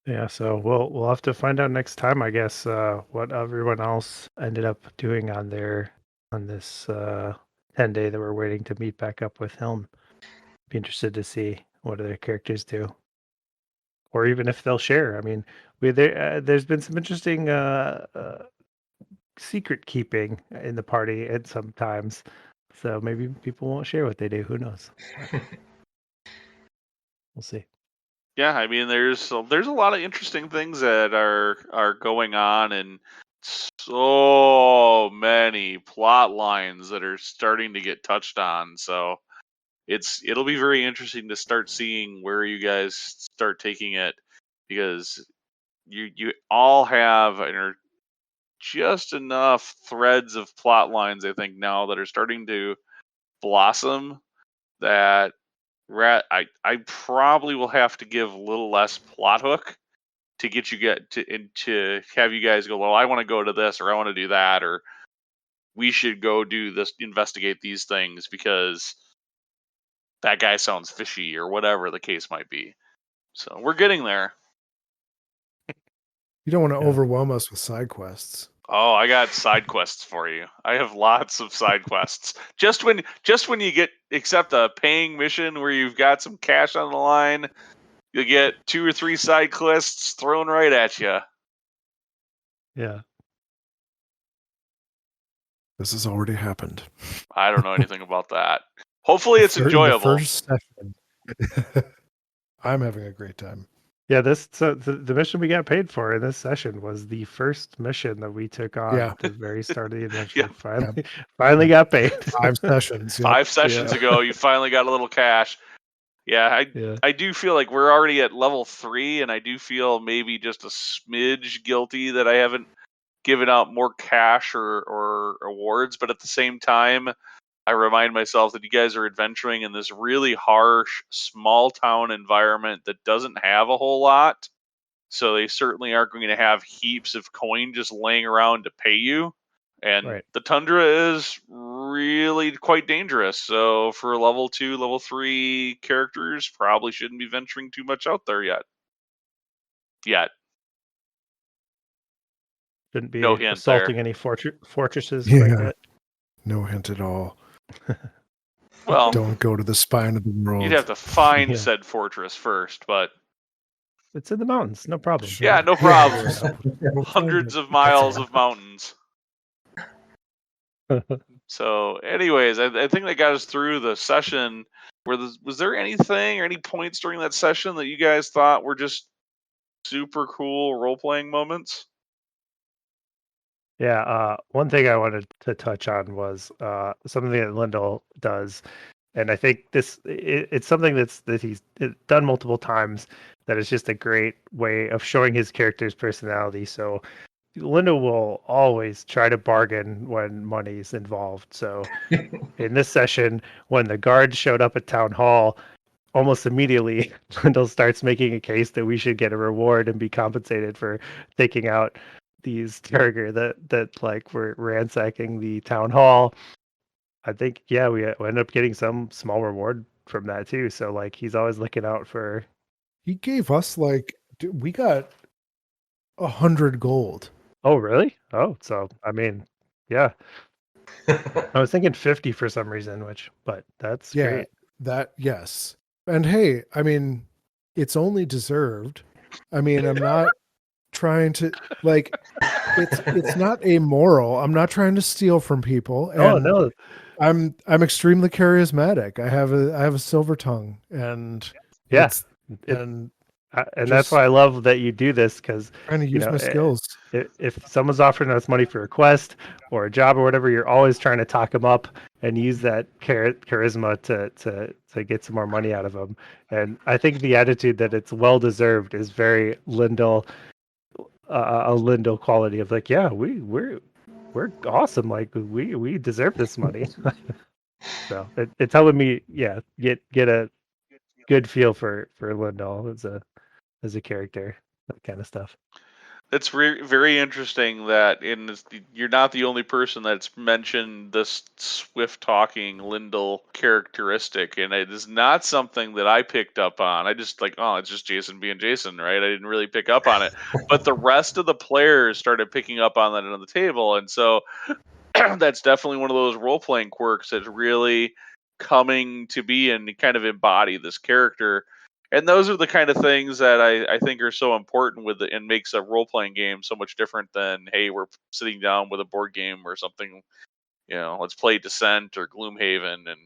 Speaker 2: Yeah, so we'll have to find out next time, I guess, what everyone else ended up doing on this 10-day that we're waiting to meet back up with Helm. Be interested to see what other characters do, or even if they'll share. I mean, there's been some interesting secret keeping in the party at sometimes, so maybe people won't share what they do. Who knows? We'll see.
Speaker 1: Yeah, I mean, there's a lot of interesting things that are going on, and so many plot lines that are starting to get touched on. So it'll be very interesting to start seeing where you guys start taking it, because you all have and are just enough threads of plot lines, I think, now that are starting to Blossom that I probably will have to give a little less plot hook to get you to have you guys go, well, I want to go to this, or I want to do that, or we should go do this, investigate these things because that guy sounds fishy, or whatever the case might be. So we're getting there.
Speaker 3: You don't want to
Speaker 2: Yeah.
Speaker 3: overwhelm us with side quests.
Speaker 1: Oh, I got side quests for you. I have lots of side quests. Just when you accept a paying mission where you've got some cash on the line, you'll get 2 or 3 side quests thrown right at you.
Speaker 2: Yeah.
Speaker 3: This has already happened.
Speaker 1: I don't know anything about that. Hopefully it's
Speaker 3: In the
Speaker 1: enjoyable.
Speaker 3: first session. I'm having a great time.
Speaker 2: Yeah, the mission we got paid for in this session was the first mission that we took on
Speaker 3: Yeah.
Speaker 2: at the very start of the adventure.
Speaker 1: Yeah.
Speaker 2: Finally got paid.
Speaker 3: 5 sessions. Yep.
Speaker 1: 5 sessions ago, you finally got a little cash. Yeah, I do feel like we're already at level 3, and I do feel maybe just a smidge guilty that I haven't given out more cash or awards, but at the same time, I remind myself that you guys are adventuring in this really harsh, small town environment that doesn't have a whole lot. So they certainly aren't going to have heaps of coin just laying around to pay you. And
Speaker 2: Right.
Speaker 1: the tundra is really quite dangerous. So for level 2, level 3 characters, probably shouldn't be venturing too much out there yet.
Speaker 2: Shouldn't be
Speaker 1: No hint
Speaker 2: assaulting
Speaker 1: there.
Speaker 2: any fortresses
Speaker 3: Yeah.
Speaker 2: quite yet.
Speaker 3: No hint at all.
Speaker 1: Well,
Speaker 3: Don't go to the spine of the world.
Speaker 1: you'd have to find
Speaker 2: Yeah.
Speaker 1: said fortress first, but
Speaker 2: It's in the mountains, no problem.
Speaker 3: Sure.
Speaker 1: yeah, no problem. Hundreds of miles
Speaker 3: That's
Speaker 1: of mountains. So, anyways, I think that got us through the session. Was there anything or any points during that session that you guys thought were just super cool role-playing moments?
Speaker 2: Yeah, one thing I wanted to touch on was something that Lyndall does, and I think it's something that he's done multiple times. That is just a great way of showing his character's personality. So Lyndall will always try to bargain when money's involved. So in this session, when the guards showed up at town hall, almost immediately Lyndall starts making a case that we should get a reward and be compensated for taking out these Turger that like were ransacking the town hall. I think we end up getting some small reward from that too. So like he's always looking out for.
Speaker 3: He gave us we got 100 gold.
Speaker 2: Oh really? Oh, so I mean, yeah. I was thinking 50 for some reason, but that's great.
Speaker 3: Yes. And hey, I mean, it's only deserved. I mean, I'm not trying to it's not amoral. I'm not trying to steal from people. And
Speaker 2: Oh no.
Speaker 3: I'm extremely charismatic. I have a silver tongue, and
Speaker 2: Yeah.
Speaker 3: and
Speaker 2: that's why I love that you do this, because
Speaker 3: trying to use my skills.
Speaker 2: If someone's offering us money for a quest or a job or whatever, you're always trying to talk them up and use that charisma to get some more money out of them. And I think the attitude that it's well deserved is very Lyndall, a Lyndall quality of like, yeah, we're awesome, like we deserve this money. So it's helping me, get a good feel for Lyndall as a character, that kind of stuff.
Speaker 1: It's very interesting that you're not the only person that's mentioned this swift talking Lyndall characteristic, and it is not something that I picked up on. I just it's just Jason being Jason, right? I didn't really pick up on it, but the rest of the players started picking up on that on the table, and so that's definitely one of those role playing quirks that's really coming to be and kind of embody this character. And those are the kind of things that I think are so important with it and makes a role-playing game so much different than, hey, we're sitting down with a board game or something, let's play Descent or Gloomhaven. And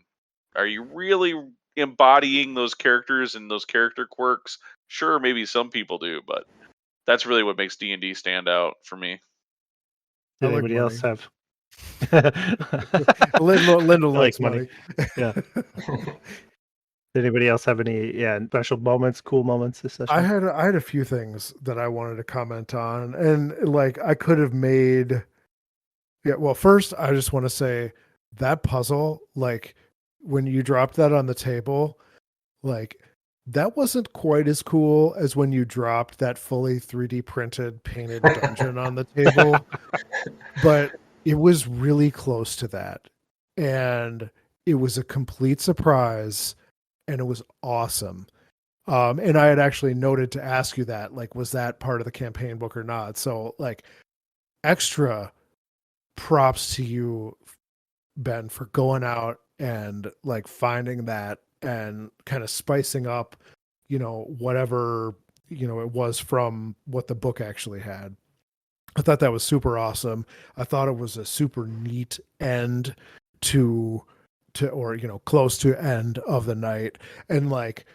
Speaker 1: are you really embodying those characters and those character quirks? Sure, maybe some people do, but that's really what makes D&D stand out for me.
Speaker 2: Did anybody else have?
Speaker 3: Lyndall likes money.
Speaker 2: Yeah. Did anybody else have any special moments, cool moments this session?
Speaker 3: I had a few things that I wanted to comment on, and I could have made. Yeah, well, first I just want to say that puzzle, when you dropped that on the table, like that wasn't quite as cool as when you dropped that fully 3D printed painted dungeon on the table, but it was really close to that. And it was a complete surprise and it was awesome. And I had actually noted to ask you that, like, was that part of the campaign book or not? So like extra props to you, Ben, for going out and like finding that and kind of spicing up, whatever, it was from what the book actually had. I thought that was super awesome. I thought it was a super neat end to or close to end of the night. And like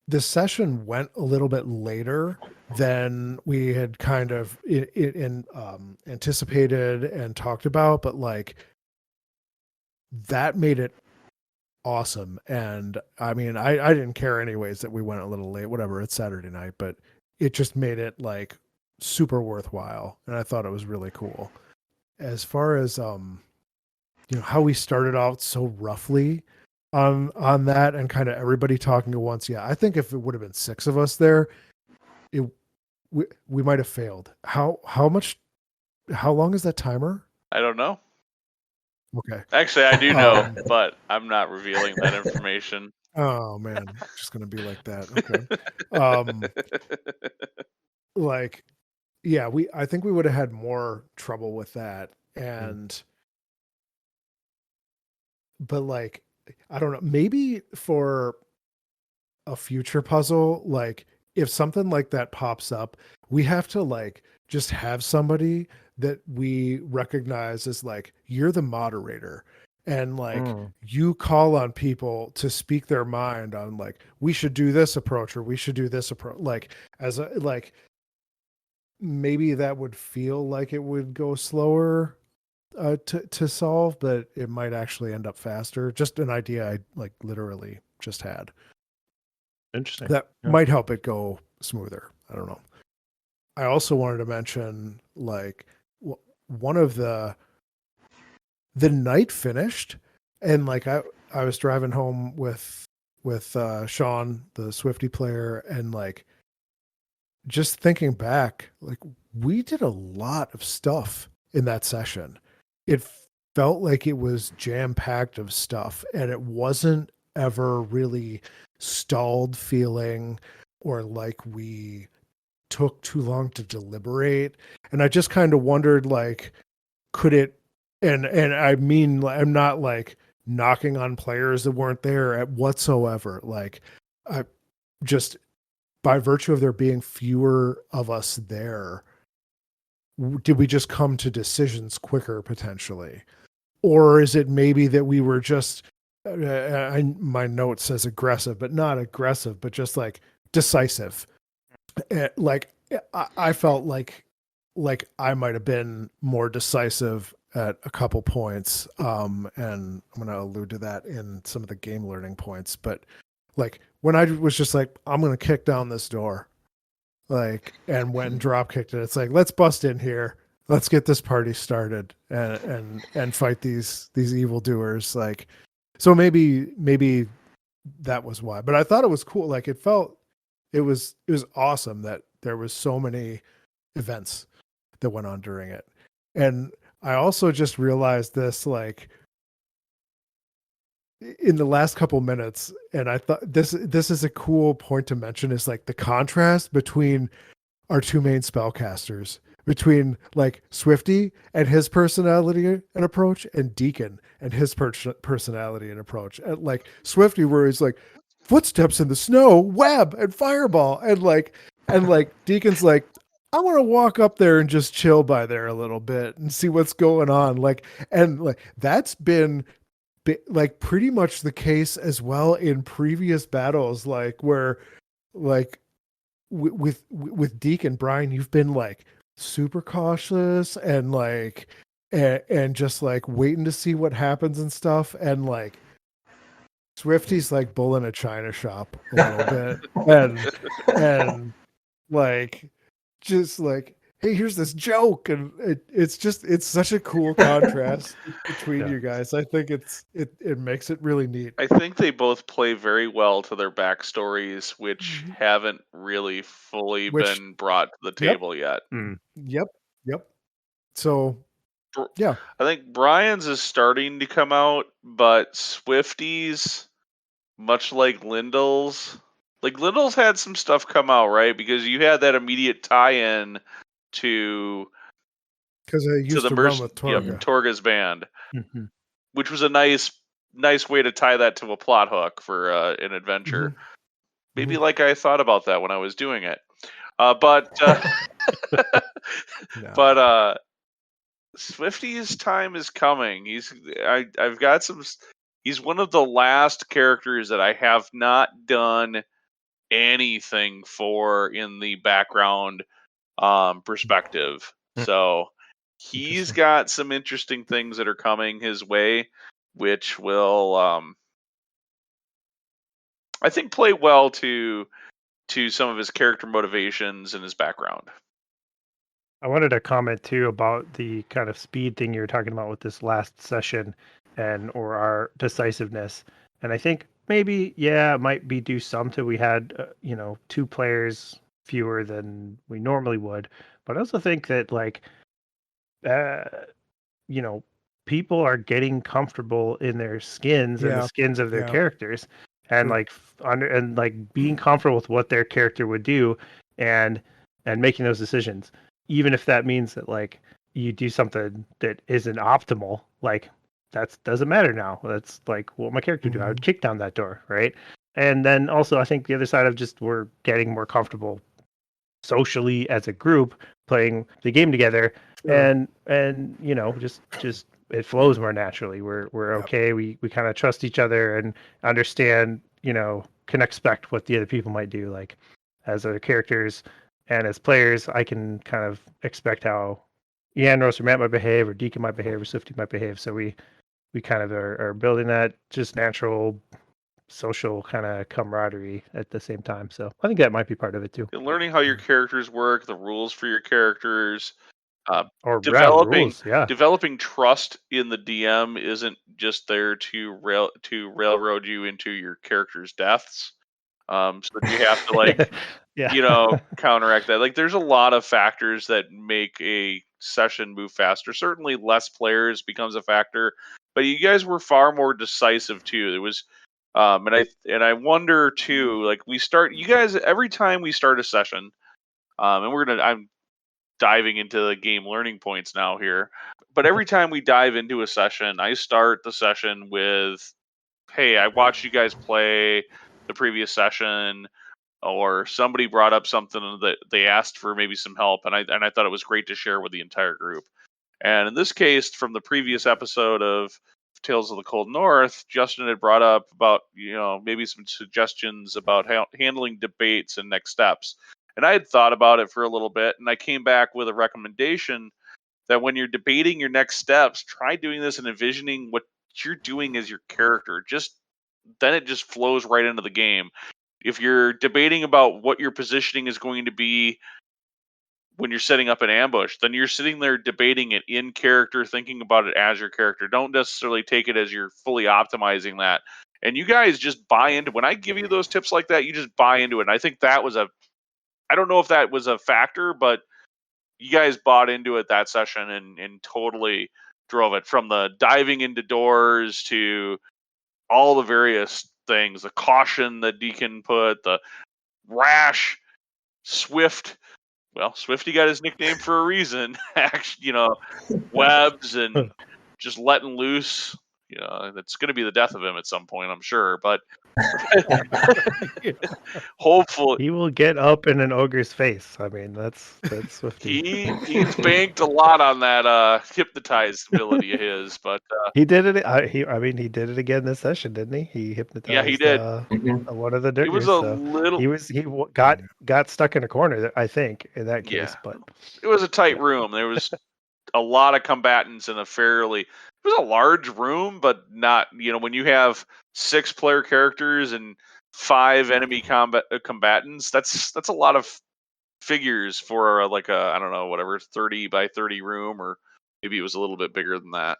Speaker 3: the session went a little bit later than we had kind of anticipated and talked about, but like that made it awesome. And I mean, I didn't care anyways that we went a little late, whatever, it's Saturday night, but it just made it like super worthwhile. And I thought it was really cool. As far as how we started out so roughly on that and kind of everybody talking at once. Yeah, I think if it would have been 6 of us there, we might have failed. How long is that timer?
Speaker 1: I don't know.
Speaker 3: Okay.
Speaker 1: Actually, I do know, but I'm not revealing that information.
Speaker 3: Oh man, it's just gonna be like that. Okay. Like, yeah, I think we would have had more trouble with that. And but like, I don't know, maybe for a future puzzle, like if something like that pops up, we have to like just have somebody that we recognize as like, you're the moderator, and like you call on people to speak their mind on like, we should do this approach or we should do this approach, like as a like maybe that would feel like it would go slower to solve, but it might actually end up faster. Just an idea I like literally just had.
Speaker 2: Interesting.
Speaker 3: That might help it go smoother. I don't know. I also wanted to mention like one of the night finished, and like I was driving home with Sean, the Swifty player, and like just thinking back, like we did a lot of stuff in that session. It felt like it was jam-packed of stuff, and it wasn't ever really stalled feeling or like we took too long to deliberate. And I just kind of wondered, like, could it, and I mean, I'm not like knocking on players that weren't there at whatsoever. Like, I just, by virtue of there being fewer of us there, did we just come to decisions quicker potentially? Or is it maybe that we were just, my note says aggressive, but not aggressive, but just like decisive. Like I felt like I might have been more decisive at a couple points. And I'm going to allude to that in some of the game learning points. But like when I was just like, I'm going to kick down this door, like, and went and drop kicked it. It's like, let's bust in here. Let's get this party started and fight these evildoers. Like, so maybe that was why. But I thought it was cool. Like it was awesome that there was so many events that went on during it. And I also just realized this, like, in the last couple minutes, and I thought this is a cool point to mention, is like the contrast between our two main spellcasters, between like Swifty and his personality and approach, and Deacon and his personality and approach. And like Swifty, where he's like, footsteps in the snow, web, and fireball, and Deacon's like, I want to walk up there and just chill by there a little bit and see what's going on. Like, and like that's been like pretty much the case as well in previous battles, like where like with Deacon, Brian, you've been like super cautious and like and just like waiting to see what happens and stuff, and like Swifty's like bull in a china shop a little bit, and like just like hey, here's this joke, and it's such a cool contrast between you guys. I think it makes it really neat.
Speaker 1: I think they both play very well to their backstories, which haven't really fully been brought to the table yet.
Speaker 3: Yep. So, yeah.
Speaker 1: I think Brian's is starting to come out, but Swifty's, much like Lyndall's had some stuff come out, right? Because you had that immediate tie-in to
Speaker 3: Because I used to run with Torga.
Speaker 1: Torga's band, which was a nice way to tie that to a plot hook for an adventure. Maybe like I thought about that when I was doing it, but Swifty's time is coming. I've got some. He's one of the last characters that I have not done anything for in the background perspective. So he's got some interesting things that are coming his way, which will, I think, play well to some of his character motivations and his background.
Speaker 2: I wanted to comment too about the kind of speed thing you were talking about with this last session or our decisiveness. And I think maybe, it might be due some to we had, 2 players fewer than we normally would. But I also think that people are getting comfortable in their skins and the skins of their characters, and being comfortable with what their character would do, and making those decisions, even if that means that you do something that isn't optimal. That doesn't matter now. That's what my character do. I would kick down that door, right? And then also, I think the other side of just we're getting more comfortable socially as a group playing the game together, and just it flows more naturally. We're okay. We kind of trust each other and understand, can expect what the other people might do. As other characters and as players, I can kind of expect how Yanros or Matt might behave, or Deacon might behave, or Swifty might behave. So we kind of are building that just natural social kind of camaraderie at the same time. So I think that might be part of it too.
Speaker 1: And learning how your characters work, the rules for your characters,
Speaker 2: or
Speaker 1: developing
Speaker 2: rules,
Speaker 1: developing trust in the DM isn't just there to railroad you into your character's deaths. So you have to counteract that. There's a lot of factors that make a session move faster. Certainly less players becomes a factor, but you guys were far more decisive too. There was and I wonder too, you guys, every time we start a session, and I'm diving into the game learning points now here, but every time we dive into a session, I start the session with, hey, I watched you guys play the previous session, or somebody brought up something that they asked for maybe some help, and I thought it was great to share with the entire group. And in this case, from the previous episode of Tales of the Cold North, Justin had brought up about, maybe some suggestions about handling debates and next steps. And I had thought about it for a little bit, and I came back with a recommendation that when you're debating your next steps, try doing this and envisioning what you're doing as your character. Then it just flows right into the game. If you're debating about what your positioning is going to be when you're setting up an ambush, then you're sitting there debating it in character, thinking about it as your character. Don't necessarily take it as you're fully optimizing that. And you guys just buy into, when I give you those tips like that, you just buy into it. And I think that was I don't know if that was a factor, but you guys bought into it that session and totally drove it, from the diving into doors to all the various things, the caution that Deacon put, the rash, swift. Well, Swifty got his nickname for a reason. Actually, webs and just letting loose. That's going to be the death of him at some point, I'm sure. But hopefully
Speaker 2: he will get up in an ogre's face. I mean, that's Swifty.
Speaker 1: He's banked a lot on that hypnotized ability of his, but
Speaker 2: he did it. He did it again this session, didn't he? He hypnotized.
Speaker 1: Yeah, he did.
Speaker 2: One of the diggers.
Speaker 1: He was little.
Speaker 2: He got stuck in a corner, I think, in that case. But
Speaker 1: it was a tight room. There was a lot of combatants in it was a large room, but not, when you have 6 player characters and 5 enemy combatants, that's a lot of figures for like a, I don't know, whatever, 30 by 30 room, or maybe it was a little bit bigger than that.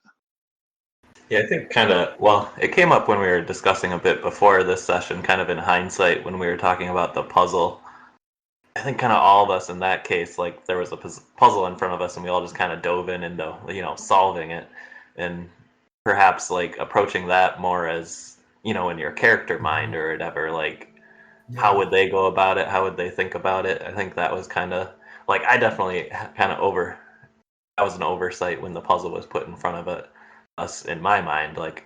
Speaker 4: Yeah, I think well, it came up when we were discussing a bit before this session, kind of in hindsight, when we were talking about the puzzle. I think kind of all of us in that case, like there was a puzzle in front of us and we all just kind of dove into, solving it. And perhaps like approaching that more as, in your character mind or whatever, like how would they go about it? How would they think about it? I think that was kind of like, I definitely kind of that was an oversight when the puzzle was put in front of us in my mind. Like,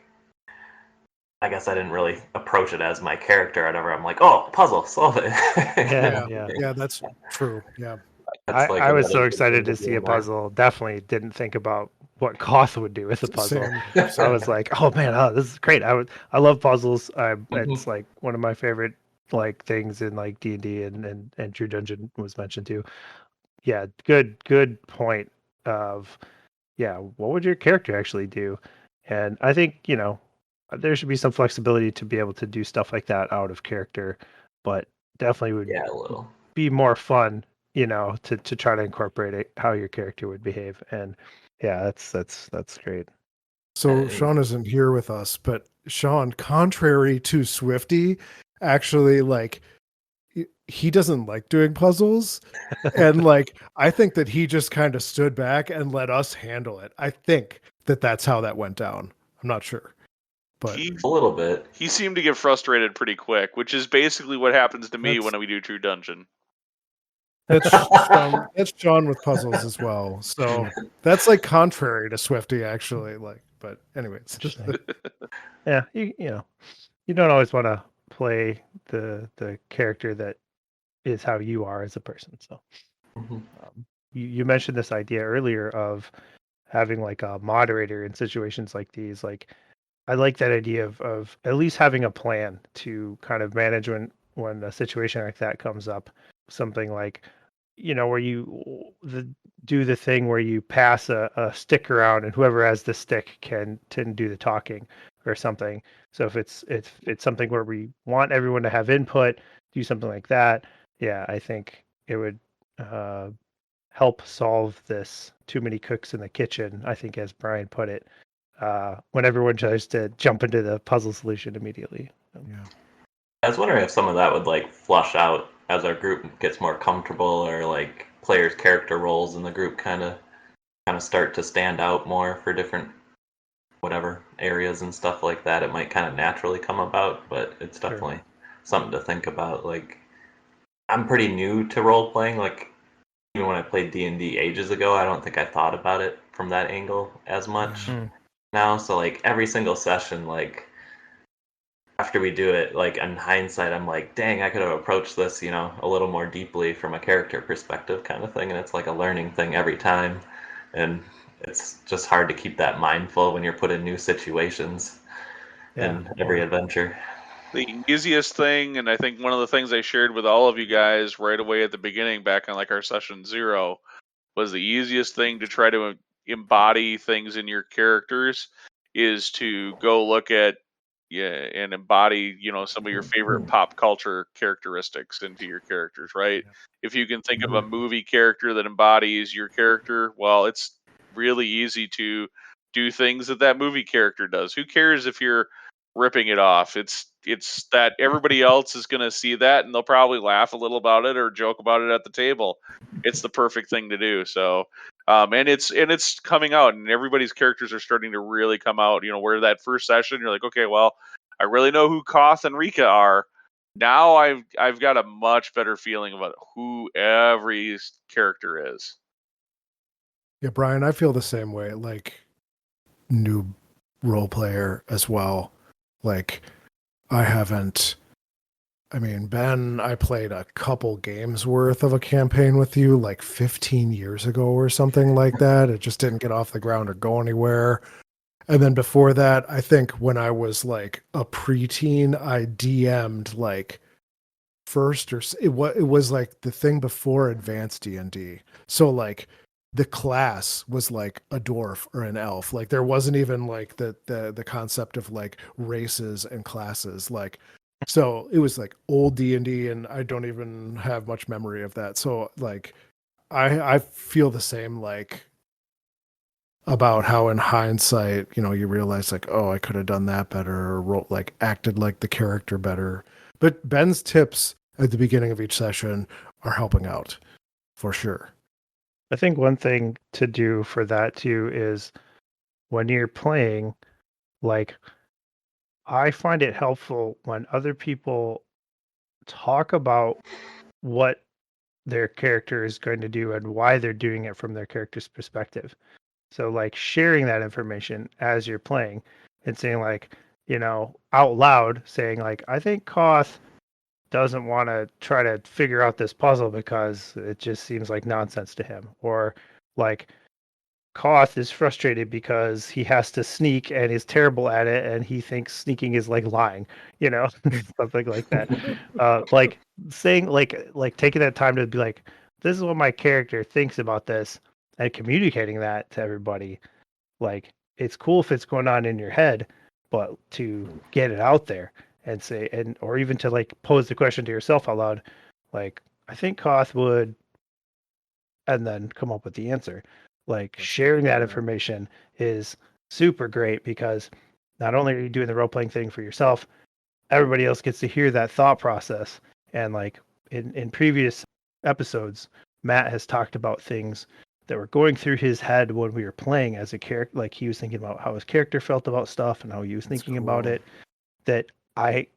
Speaker 4: I guess I didn't really approach it as my character or whatever. I'm like, oh, puzzle, solve it.
Speaker 3: Yeah, that's true. Yeah.
Speaker 2: I was so excited to see a puzzle. Definitely didn't think about what Koth would do with the puzzle.
Speaker 3: Same.
Speaker 2: I was like, oh man, this is great. I love puzzles. It's like one of my favorite like things in like D&D and True Dungeon was mentioned too. Yeah, good point of what would your character actually do? And I think, there should be some flexibility to be able to do stuff like that out of character, but definitely would
Speaker 4: a little
Speaker 2: be more fun, to try to incorporate it, how your character would behave. And that's great.
Speaker 3: So Sean isn't here with us, but Sean, contrary to Swifty, actually like he doesn't like doing puzzles. And like I think that he just kind of stood back and let us handle it. I think that that's how that went down. I'm not sure. But
Speaker 4: a little bit.
Speaker 1: He seemed to get frustrated pretty quick, which is basically what happens to me when we do True Dungeon.
Speaker 3: That's Sean with puzzles as well. So that's like contrary to Swifty, actually. Like, but anyways,
Speaker 2: yeah, you don't always want to play the character that is how you are as a person. So you mentioned this idea earlier of having like a moderator in situations like these. Like, I like that idea of at least having a plan to kind of manage when a situation like that comes up. Something like, where you do the thing where you pass a stick around and whoever has the stick can do the talking or something. So if it's something where we want everyone to have input, do something like that. Yeah, I think it would help solve this too many cooks in the kitchen, I think, as Brian put it, when everyone tries to jump into the puzzle solution immediately.
Speaker 3: Yeah.
Speaker 4: I was wondering if some of that would like flush out as our group gets more comfortable, or like players' character roles in the group kind of start to stand out more for different whatever areas and stuff like that. It might kind of naturally come about, but it's definitely something to think about. Like, I'm pretty new to role playing. Like, even when I played D&D ages ago, I don't think I thought about it from that angle as much now. So like every single session, like after we do it, like in hindsight, I'm like, dang, I could have approached this, a little more deeply from a character perspective kind of thing. And it's like a learning thing every time. And it's just hard to keep that mindful when you're put in new situations in every adventure.
Speaker 1: The easiest thing, and I think one of the things I shared with all of you guys right away at the beginning, back on like our session 0, was the easiest thing to try to embody things in your characters is to go look at and embody, some of your favorite pop culture characteristics into your characters, right? If you can think of a movie character that embodies your character, well, it's really easy to do things that movie character does. Who cares if you're ripping it off? It's that everybody else is going to see that and they'll probably laugh a little about it or joke about it at the table. It's the perfect thing to do. So and it's coming out, and everybody's characters are starting to really come out. Where that first session you're like, okay, well, I really know who Koth and Rika are. Now I've got a much better feeling about who every character is.
Speaker 3: Yeah, Brian, I feel the same way. Like, new role player as well. Like, Ben, I played a couple games worth of a campaign with you like 15 years ago or something like that. It just didn't get off the ground or go anywhere. And then before that, I think when I was like a preteen, I DM'd like it was like the thing before advanced D&D. So like the class was like a dwarf or an elf. Like there wasn't even like the concept of like races and classes. Like So it was like old D&D, and I don't even have much memory of that. So like I feel the same, like about how in hindsight, you realize like, oh, I could have done that better, or like acted like the character better. But Ben's tips at the beginning of each session are helping out for sure.
Speaker 2: I think one thing to do for that too is when you're playing, like, I find it helpful when other people talk about what their character is going to do and why they're doing it from their character's perspective. So, like, sharing that information as you're playing and saying, like, out loud, saying, like, I think Koth doesn't want to try to figure out this puzzle because it just seems like nonsense to him. Or, like, Koth is frustrated because he has to sneak and is terrible at it, and he thinks sneaking is like lying, something like that. Like saying, like taking that time to be like, this is what my character thinks about this, and communicating that to everybody. Like, it's cool if it's going on in your head, but to get it out there and say, or even to like pose the question to yourself out loud, like, I think Koth would, and then come up with the answer. Like, sharing that information is super great because not only are you doing the role playing thing for yourself, everybody else gets to hear that thought process. And like in previous episodes, Matt has talked about things that were going through his head when we were playing as a character. Like, he was thinking about how his character felt about stuff and how he was thinking about it, that I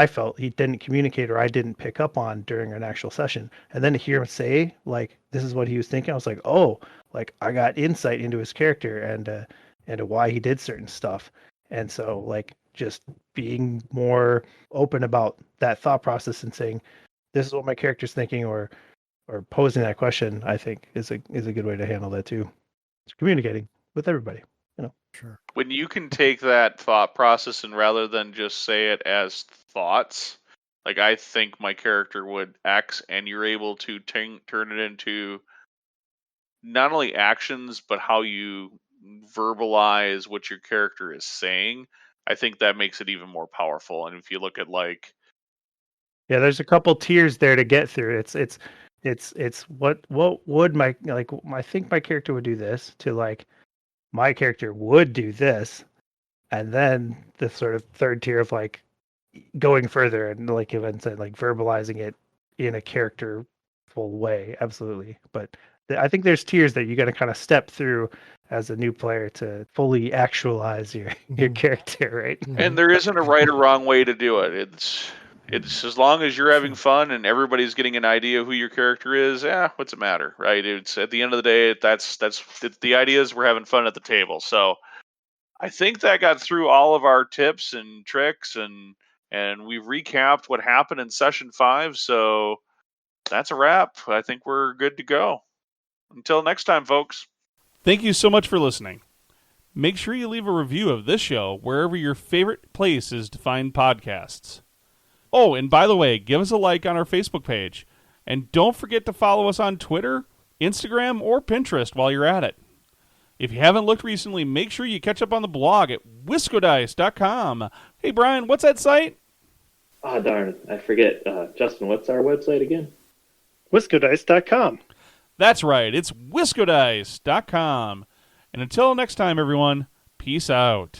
Speaker 2: felt he didn't communicate, or I didn't pick up on during an actual session. And then to hear him say, like, this is what he was thinking, I was like, oh, like, I got insight into his character and why he did certain stuff. And so, like, just being more open about that thought process and saying, this is what my character's thinking, or posing that question, I think is a good way to handle that too. It's communicating with everybody.
Speaker 3: Sure.
Speaker 1: When you can take that thought process and rather than just say it as thoughts, like, I think my character would X, and you're able to turn it into not only actions, but how you verbalize what your character is saying, I think that makes it even more powerful. And if you look at, like,
Speaker 2: Yeah, there's a couple tiers there to get through. It's what would my, like, I think my character would do this, to like, my character would do this, and then the sort of third tier of like going further and, like Evan said, like verbalizing it in a characterful way. Absolutely. But I think there's tiers that you got to kind of step through as a new player to fully actualize your character, right?
Speaker 1: and there isn't a right or wrong way to do it. It's as long as you're having fun and everybody's getting an idea of who your character is. What's it matter, right? It's at the end of the day, that's the idea is we're having fun at the table. So I think that got through all of our tips and tricks, and we've recapped what happened in session 5. So that's a wrap. I think we're good to go. Until next time, folks.
Speaker 5: Thank you so much for listening. Make sure you leave a review of this show wherever your favorite place is to find podcasts. Oh, and by the way, give us a like on our Facebook page. And don't forget to follow us on Twitter, Instagram, or Pinterest while you're at it. If you haven't looked recently, make sure you catch up on the blog at wiscodice.com. Hey, Brian, what's that site?
Speaker 6: Ah, darn, I forget. Justin, what's our website again?
Speaker 2: Wiscodice.com.
Speaker 5: That's right, it's wiscodice.com. And until next time, everyone, peace out.